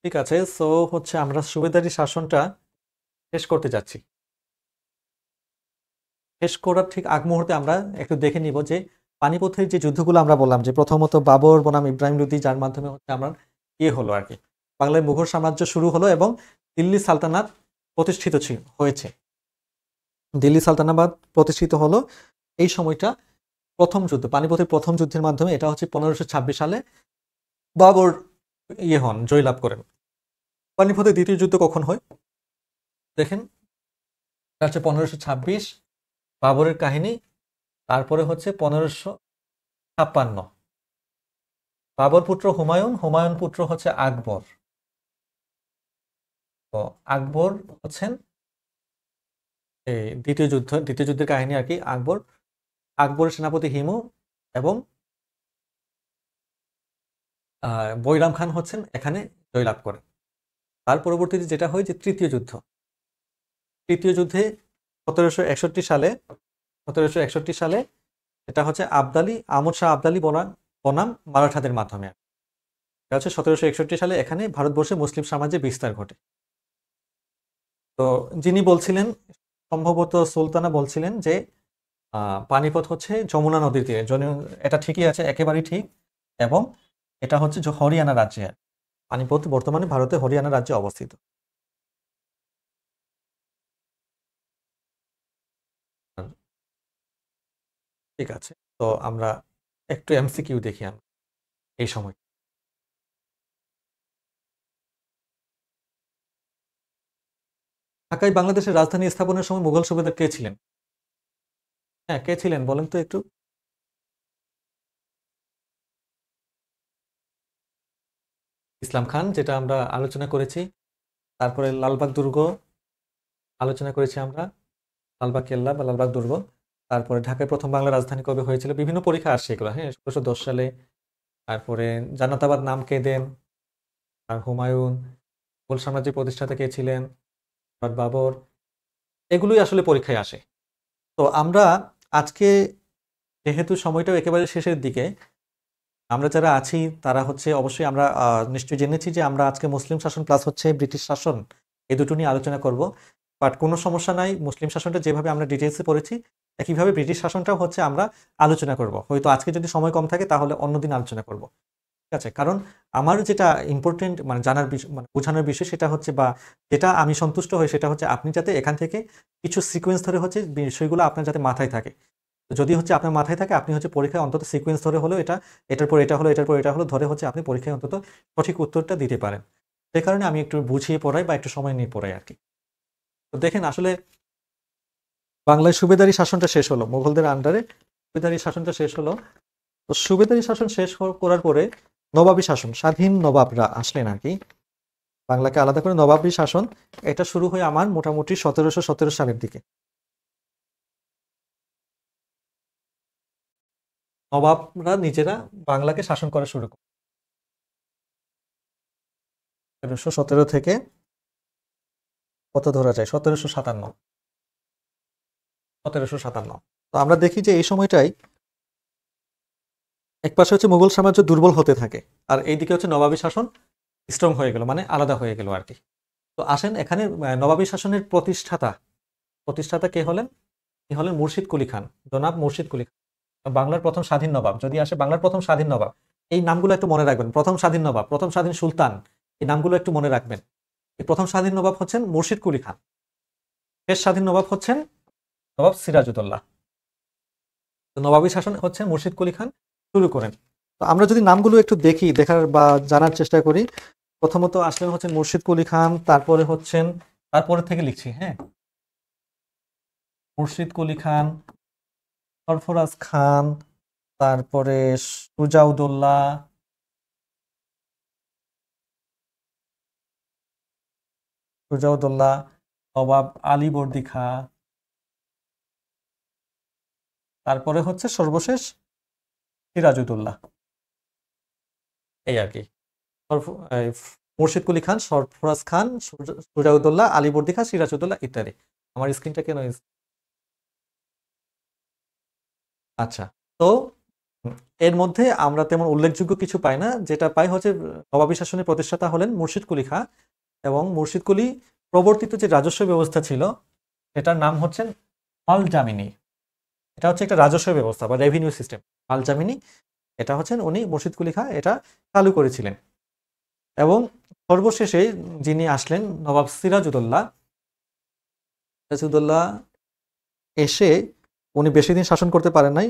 ঠিক আছে। সো হচ্ছে আমরা সুবেদারি শাসনটা শেষ করতে যাচ্ছি। শেষ করার ঠিক আগ মুহূর্তে আমরা একটু দেখে নিব যে পানিপথের যে যুদ্ধগুলো আমরা বললাম, যে প্রথমত বাবর বনাম ইব্রাহিম লোধি, যার মাধ্যমে হচ্ছে আমরা হলো আর কি, বাংলায় মুঘল সাম্রাজ্য শুরু হলো এবং দিল্লি সালতানাত প্রতিষ্ঠিত হয়েছে। দিল্লি সালতানাবাদ প্রতিষ্ঠিত হলো। এই সময়টা প্রথম যুদ্ধ, পানিপথের প্রথম যুদ্ধের মাধ্যমে, এটা হচ্ছে 1526 সালে বাবর হন, জয়লাভ করেন। পানিপথের দ্বিতীয় যুদ্ধ কখন হয় দেখেন, এটা হচ্ছে 1526, বাবরের কাহিনী। তারপরে হচ্ছে 1556, বাবর পুত্র হুমায়ুন, হুমায়ুন পুত্র হচ্ছে আকবর। তো আকবর হচ্ছেন এই দ্বিতীয় যুদ্ধের কাহিনী আর কি। আকবরের সেনাপতি হিমু এবং বৈরাম খান হচ্ছেন এখানে জয়লাভ করেন। তার পরবর্তীতে যেটা হয় যে তৃতীয় যুদ্ধে 1761 সালে এটা হচ্ছে আহমদ শাহ আবদালি বনাম মারাঠাদের মাধ্যমে। এটা হচ্ছে 1761 সালে এখানে ভারতবর্ষে মুসলিম সাম্রাজ্যের বিস্তার ঘটে। তো যিনি বলছিলেন, সম্ভবত সুলতানা বলছিলেন যে পানিপথ হচ্ছে যমুনা নদীর তীরে। এটা ঠিকই আছে, একেবারেই ঠিক। এবং এটা হচ্ছে হরিয়ানা রাজ্যে, পানিপথ বর্তমানে ভারতের হরিয়ানা রাজ্যে অবস্থিত। ঠিক আছে, তো আমরা একটু এমসিকিউ দেখি আমরা এই সময়। ঢাকায় বাংলাদেশের রাজধানী স্থাপনের সময় মুঘল সুবেদার কে ছিলেন? হ্যাঁ, কে ছিলেন বলেন তো একটু। ইসলাম খান, যেটা আমরা আলোচনা করেছি। তারপরে লালবাগ দুর্গ আলোচনা করেছি আমরা, লালবাগ কেল্লা বা লালবাগ দুর্গ। তারপরে ঢাকায় প্রথম বাংলা রাজধানী কবে হয়েছিল, বিভিন্ন পরীক্ষা আসছে এগুলো, হ্যাঁ, ১৬১০ সালে। তারপরে জান্নাতাবাদ নাম কে দেন, আর হুমায়ুন, মুঘল সাম্রাজ্যের প্রতিষ্ঠাতা কে ছিলেন, বাবর, এগুলোই আসলে পরীক্ষায় আসে। তো আমরা আজকে, যেহেতু সময়টাও একেবারে শেষের দিকে, আমরা যারা আছি তারা হচ্ছে অবশ্যই আমরা নিশ্চয়ই জেনেছি যে আমরা আজকে মুসলিম শাসন প্লাস হচ্ছে ব্রিটিশ শাসন, এই দুটো নিয়ে আলোচনা করব। বাট কোনো সমস্যা নাই, মুসলিম শাসনটা যেভাবে আমরা ডিটেলসে পড়েছি একইভাবে ব্রিটিশ শাসনটাও হচ্ছে আমরা আলোচনা করব। হয়তো আজকে যদি সময় কম থাকে তাহলে অন্যদিন আলোচনা করব, ঠিক আছে? কারণ আমার যেটা ইম্পর্টেন্ট মানে জানার বিষয়, মানে বোঝানোর বিষয়, সেটা হচ্ছে বা যেটা আমি সন্তুষ্ট হই সেটা হচ্ছে আপনি যাতে এখান থেকে কিছু সিকোয়েন্স ধরে হচ্ছে বিষয়গুলো আপনার যাতে মাথায় থাকে। যদি হচ্ছে আপনার মাথায় থাকে, আপনি হচ্ছে পরীক্ষায় অন্তত সিকোয়েন্স ধরে হলেও এটার পর এটা হলো, এটার পর এটা হলো ধরে হচ্ছে আপনি পরীক্ষায় অন্তত সঠিক উত্তরটা দিতে পারেন। সেই কারণে আমি একটু বুঝিয়ে পড়াই বা একটু সময় নিয়ে পড়াই আর কি। তো দেখেন, আসলে বাংলায় সুবেদারি শাসনটা শেষ হলো, মুঘলদের আন্ডারে সুবেদারি শাসনটা শেষ হলো। তো সুবেদারি শাসন শেষ করার পরে নবাবী শাসন, স্বাধীন নবাবরা আসলেন আর কি, বাংলাকে আলাদা করে নবাবী শাসন। এটা শুরু হয় আমার মোটামুটি 1717 সালের দিকে। নবাবরা নিজেরা বাংলাকে শাসন করা শুরু করে 1717 থেকে কত ধরা যায়, 1757। তো আমরা দেখি যে এই সময়টাই এক পাশে হচ্ছে মুঘল সাম্রাজ্য দুর্বল হতে থাকে, আর এইদিকে হচ্ছে নবাবী শাসন স্ট্রং হয়ে গেল, মানে আলাদা হয়ে গেল আর কি। তো আসেন এখানে নবাবী শাসনের প্রতিষ্ঠাতা কে হলেন? মুর্শিদ কুলি খান, জনাব মুর্শিদ কুলি খান, বাংলার প্রথম স্বাধীন নবাব। যদি আসে বাংলার প্রথম স্বাধীন নবাব, এই নামগুলো একটু মনে রাখবেন। প্রথম স্বাধীন নবাব, প্রথম স্বাধীন সুলতান, এই নামগুলো একটু মনে রাখবেন। এই প্রথম স্বাধীন নবাব হচ্ছেন মুর্শিদ কুলি খান, শেষ স্বাধীন নবাব হচ্ছেন নবাব সিরাজউদ্দৌলা। তো নবাবী শাসন হচ্ছেন মুর্শিদ কুলি খান শুরু করেন। তো আমরা যদি নামগুলো একটু দেখার বা জানার চেষ্টা করি, প্রথমত আসলেন হচ্ছেন মুর্শিদ কুলি খান, তারপরে থেকে লিখছি, হ্যাঁ, মুর্শিদ কুলি খান, সরফরাজ খান, তারপরে সুজাউদ্দৌলা, নবাব আলীবর্দী খাঁ, তারপরে হচ্ছে সর্বশেষ সিরাজউদ্দৌলা। এই আর কি। মুর্শিদ কুলি খান, সরফরাজ খান, সুজাউদ্দৌলা, আলীবর্দী খাঁ, সিরাজউদ্দৌলা ইত্যাদি। আমার স্ক্রিনটা কেন আচ্ছা। তো এর মধ্যে আমরা তেমন উল্লেখযোগ্য কিছু পাই না। যেটা পাই হচ্ছে নবাবী শাসনের প্রতিষ্ঠাতা হলেন মুর্শিদ কুলি খাঁ, এবং মুর্শিদ কুলি প্রবর্তিত যে রাজস্ব ব্যবস্থা ছিল সেটার নাম হচ্ছেন আল জামিনী। এটা হচ্ছে একটা রাজস্ব ব্যবস্থা বা রেভিনিউ সিস্টেম। আল জামিনী এটা হচ্ছেন উনি মুর্শিদ কুলি খাঁ এটা চালু করেছিলেন। এবং সর্বশেষে যিনি আসলেন নবাব সিরাজউদ্দৌলা এসে উনি বেশি দিন শাসন করতে পারেন নাই,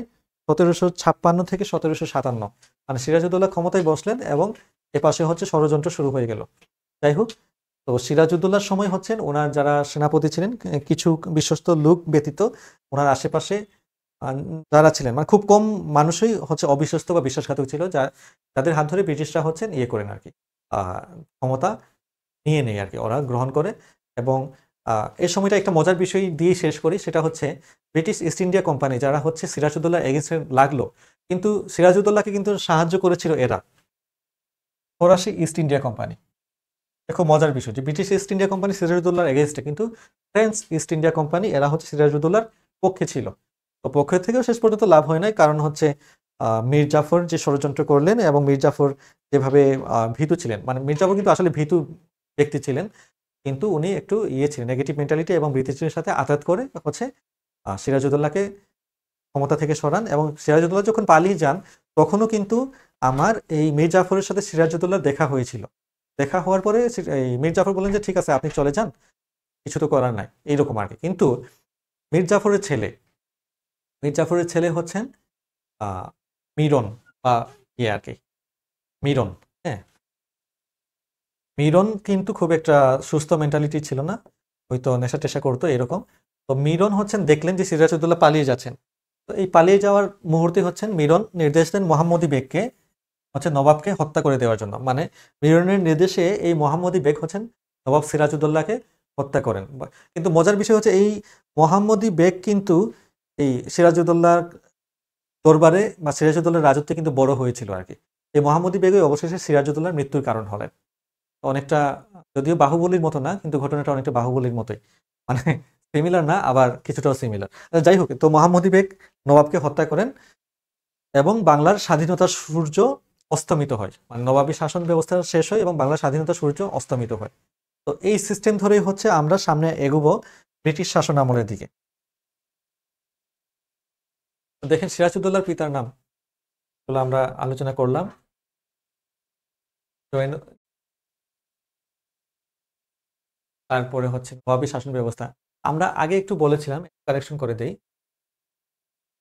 1756 থেকে 1757। মানে সিরাজউদ্দৌলা ক্ষমতায় বসলেন এবং এপাশে হচ্ছে ষড়যন্ত্র শুরু হয়ে গেল। যাই হোক, তো সিরাজউদ্দৌলার সময় হচ্ছেন ওনার যারা সেনাপতি ছিলেন, কিছু বিশ্বস্ত লোক ব্যতীত ওনার আশেপাশে যারা ছিলেন, মানে খুব কম মানুষই হচ্ছে অবিশ্বস্ত বা বিশ্বাসঘাতক ছিল, যাদের হাত ধরে ব্রিটিশরা হচ্ছেন ইয়ে করেন আর কি, ক্ষমতা নিয়ে নেয় আর কি, ওরা গ্রহণ করে। এবং এই সময়টা একটা মজার বিষয় দিয়ে শেষ করি, সেটা হচ্ছে ব্রিটিশ ইস্ট ইন্ডিয়া কোম্পানি যারা হচ্ছে সিরাজউদ্দৌলা এগেনস্টে লাগলো, কিন্তু সিরাজউদ্দৌলাকে কিন্তু সাহায্য করেছিল এরা, ফরাসি ইস্ট ইন্ডিয়া কোম্পানি। খুব মজার বিষয় যে ব্রিটিশ ইস্ট ইন্ডিয়া কোম্পানি সিরাজউদ্দৌলার এগেনস্টে, কিন্তু ফ্রেঞ্চ ইস্ট ইন্ডিয়া কোম্পানি এরা হচ্ছে সিরাজউদ্দৌলার পক্ষে ছিল। তো পক্ষের থেকেও শেষ পর্যন্ত লাভ হয় নাই, কারণ হচ্ছে মীর জাফর যে ষড়যন্ত্র করলেন এবং মীর জাফর যেভাবে ভীতু ছিলেন, মানে মীর জাফর কিন্তু আসলে ভীতু ব্যক্তি ছিলেন, কিন্তু উনি একটু ইয়ে ছিলেন, নেগেটিভ মেন্টালিটি, এবং ব্রিটিশদের সাথে আঘাত করে হচ্ছে সিরাজউদ্দৌলাকে ক্ষমতা থেকে সরান। এবং সিরাজউদ্দৌলা যখন পালিয়ে যান তখনও কিন্তু আমার এই মীর জাফরের সাথে সিরাজউদ্দৌলার দেখা হয়েছিল। দেখা হওয়ার পরে এই মীর জাফর বললেন যে ঠিক আছে আপনি চলে যান, কিছু তো করার নাই, এইরকম আর কি। কিন্তু মীর জাফরের ছেলে হচ্ছেন মিরন বা ইয়ে আর কি, মিরন। হ্যাঁ, মিরন কিন্তু খুব একটা সুস্থ মেন্টালিটি ছিল না, হয়তো নেশা টেশা করতো এরকম। তো মিরন হচ্ছেন দেখলেন যে সিরাজউদ্দৌলা পালিয়ে যাচ্ছেন, তো এই পালিয়ে যাওয়ার মুহূর্তে হচ্ছেন মিরন নির্দেশ দেন মোহাম্মদী বেগকে হচ্ছে নবাবকে হত্যা করে দেওয়ার জন্য। মানে মিরনের নির্দেশে এই মোহাম্মদী বেগ হচ্ছেন নবাব সিরাজউদ্দৌলাকে হত্যা করেন। কিন্তু মজার বিষয় হচ্ছে এই মোহাম্মদী বেগ কিন্তু এই সিরাজউদ্দৌলার দরবারে বা সিরাজউদ্দৌলার রাজত্বে কিন্তু বড় হয়েছিল আর কি। এই মোহাম্মদী বেগই অবশেষে সিরাজউদ্দৌলার মৃত্যুর কারণ হলেন। অনেকটা, যদিও বাহুবলীর মতো না, কিন্তু ঘটনাটা অনেকটা বাহুবলীর মতোই, মানে সিমিলার না আবার কিছুটাও সিমিলার। যাই হোক, তো মোহাম্মদী বেগ নবাবকে হত্যা করেন এবং বাংলার স্বাধীনতার সূর্য অস্তমিত হয়, মানে নবাবী শাসন ব্যবস্থা শেষ হয় এবং বাংলার স্বাধীনতার সূর্য অস্তমিত হয়। তো এই সিস্টেম ধরেই হচ্ছে আমরা সামনে এগোবো ব্রিটিশ শাসন আমলের দিকে। দেখেন সিরাজউদ্দৌলার পিতার নাম গুলো আমরা আলোচনা করলাম। তারপরে হচ্ছে নবাবী শাসন ব্যবস্থা, আমরা আগে একটু বলেছিলাম, কারেকশন করে দেই।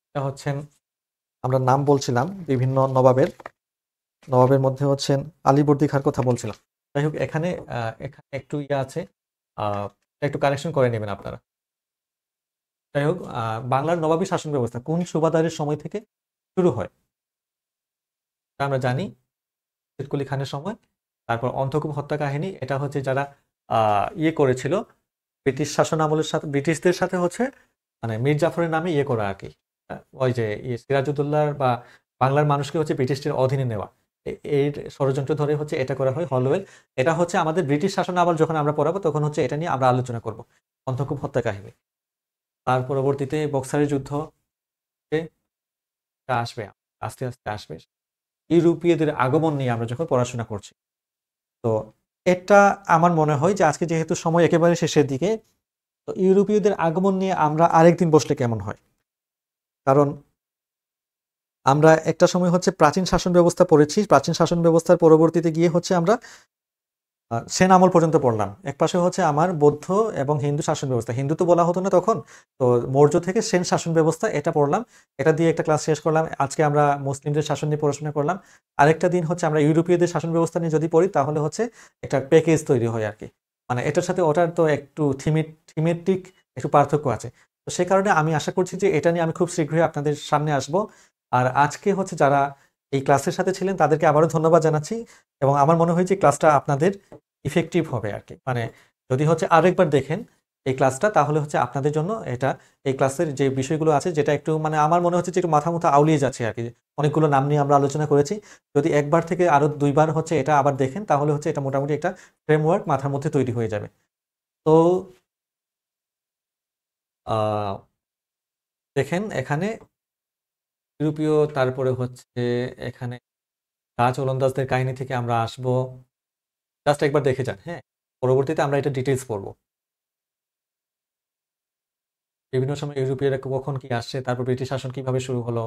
এটা হচ্ছেন, আমরা নাম বলছিলাম বিভিন্ন নবাবের মধ্যে হচ্ছেন আলীবর্দী খাঁর কথা বলছিলাম। যাই হোক, এখানে একটু ইয়ে আছে, একটু কারেকশন করে নেবেন আপনারা। যাই হোক, বাংলার নবাবী শাসন ব্যবস্থা কোন সুবাদারের সময় থেকে শুরু হয় আমরা জানি, কুলি খানের সময়। তারপর অন্ধকূপ হত্যা কাহিনী, এটা হচ্ছে যারা ইয়ে করেছিল ব্রিটিশ শাসন আমলের সাথে, ব্রিটিশদের সাথে হচ্ছে মানে মীর জাফরের নামে ইয়ে করা আর কি, ওই যে সিরাজউদ্দৌলার বা বাংলার মানুষকে হচ্ছে ব্রিটিশদের অধীনে নেওয়া, এই ষড়যন্ত্র ধরে হচ্ছে এটা করা হয় হলওয়েল। এটা হচ্ছে আমাদের ব্রিটিশ শাসন আমল যখন আমরা পড়াবো তখন হচ্ছে এটা নিয়ে আমরা আলোচনা করব, অন্ধকূপ হত্যা কাহিনী। তার পরবর্তীতে বক্সারের যুদ্ধ আসবে, আস্তে আস্তে আসবে ইউরোপীয়দের আগমন নিয়ে আমরা যখন পড়াশোনা করছি। তো এটা আমার মনে হয় যে আজকে যেহেতু সময় একেবারে শেষের দিকে, তো ইউরোপীয়দের আগমন নিয়ে আমরা আরেকদিন বসলে কেমন হয়, কারণ আমরা একটা সময় হচ্ছে প্রাচীন শাসন ব্যবস্থা পড়েছি, প্রাচীন শাসন ব্যবস্থার পরবর্তীতে গিয়ে হচ্ছে আমরা সেন আমল পর্যন্ত পড়লাম। একপাশে হচ্ছে আমার বৌদ্ধ এবং হিন্দু শাসন ব্যবস্থা, হিন্দু তো বলা হতো না তখন, তো মৌর্য থেকে সেন শাসন ব্যবস্থা এটা পড়লাম, এটা দিয়ে একটা ক্লাস শেষ করলাম। আজকে আমরা মুসলিমদের শাসন নিয়ে পড়াশোনা করলাম। আরেকটা দিন হচ্ছে আমরা ইউরোপীয়দের শাসন ব্যবস্থা নিয়ে যদি পড়ি তাহলে হচ্ছে একটা প্যাকেজ তৈরি হয় আর কি, মানে এটার সাথে ওটার তো একটু থিমেটিক একটু পার্থক্য আছে। তো সে কারণে আমি আশা করছি যে এটা নিয়ে আমি খুব শীঘ্রই আপনাদের সামনে আসব। আর আজকে হচ্ছে যারা এই ক্লাসের সাথে ছিলেন তাদেরকে আবারও ধন্যবাদ জানাচ্ছি, এবং আমার মনে হয় যে ক্লাসটা আপনাদের ইফেক্টিভ হবে আর কি। মানে যদি হচ্ছে আরেকবার দেখেন এই ক্লাসটা, তাহলে হচ্ছে আপনাদের জন্য এটা, এই ক্লাসের যে বিষয়গুলো আছে যেটা একটু মানে আমার মনে হচ্ছে যে একটু মাথা মুথা আউলিয়ে যাচ্ছে আর কি, অনেকগুলো নাম নিয়ে আমরা আলোচনা করেছি, যদি একবার থেকে আরো 2বার হচ্ছে এটা আবার দেখেন তাহলে হচ্ছে এটা মোটামুটি একটা ফ্রেমওয়ার্ক মাথার মধ্যে তৈরি হয়ে যাবে। তো আহ, দেখেন এখানে ইউরোপীয়, তারপরে হচ্ছে এখানে ডাচ ওলন্দাজদের কাহিনী থেকে আমরা আসবো, জাস্ট একবার দেখে যান। হ্যাঁ, পরবর্তীতে আমরা এটা ডিটেলস পড়বো, বিভিন্ন সময় ইউরোপীয়রা কখন কি আসছে, তারপর ব্রিটিশ শাসন কিভাবে শুরু হলো,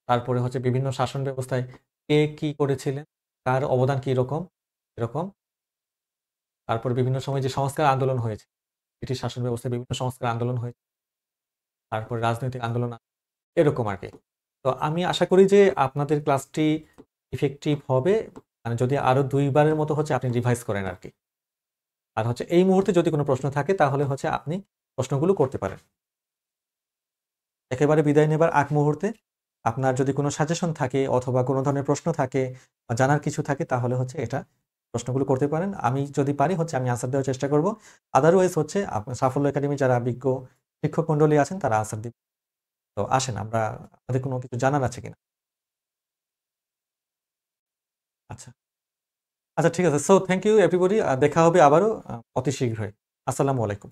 তারপরে হচ্ছে বিভিন্ন শাসন ব্যবস্থায় কে কি করেছিলেন, তার অবদান কি রকম এরকম, তারপর বিভিন্ন সময় যে সংস্কার আন্দোলন হয়েছে, ব্রিটিশ শাসন ব্যবস্থায় বিভিন্ন সংস্কার আন্দোলন হয়েছে, তারপর রাজনৈতিক আন্দোলন, এরকম আর কি। তো আমি আশা করি যে আপনাদের ক্লাসটি ইফেক্টিভ হবে, মানে যদি আরো 2বারের মতো হচ্ছে আপনি রিভাইজ করেন আর কি। আর হচ্ছে এই মুহূর্তে যদি কোনো প্রশ্ন থাকে তাহলে হচ্ছে আপনি প্রশ্নগুলো করতে পারেন। একেবারে বিদায় নেবার আগ মুহূর্তে আপনার যদি কোনো সাজেশন থাকে অথবা কোনো ধরনের প্রশ্ন থাকে বা জানার কিছু থাকে তাহলে হচ্ছে এটা প্রশ্নগুলো করতে পারেন। আমি যদি পারি হচ্ছে আমি আনসার দেওয়ার চেষ্টা করব। আদারওয়াইজ হচ্ছে সাফল্য একাডেমি যারা বিজ্ঞ শিক্ষক মন্ডলী আছেন তারা আনসার দিবে। তো আসেন, আমরা আমাদের কোনো কিছু জানার আছে কিনা? আচ্ছা, আচ্ছা, ঠিক আছে। So thank you everybody. দেখা হবে আবারও অতি শীঘ্রই। আসসালামু আলাইকুম।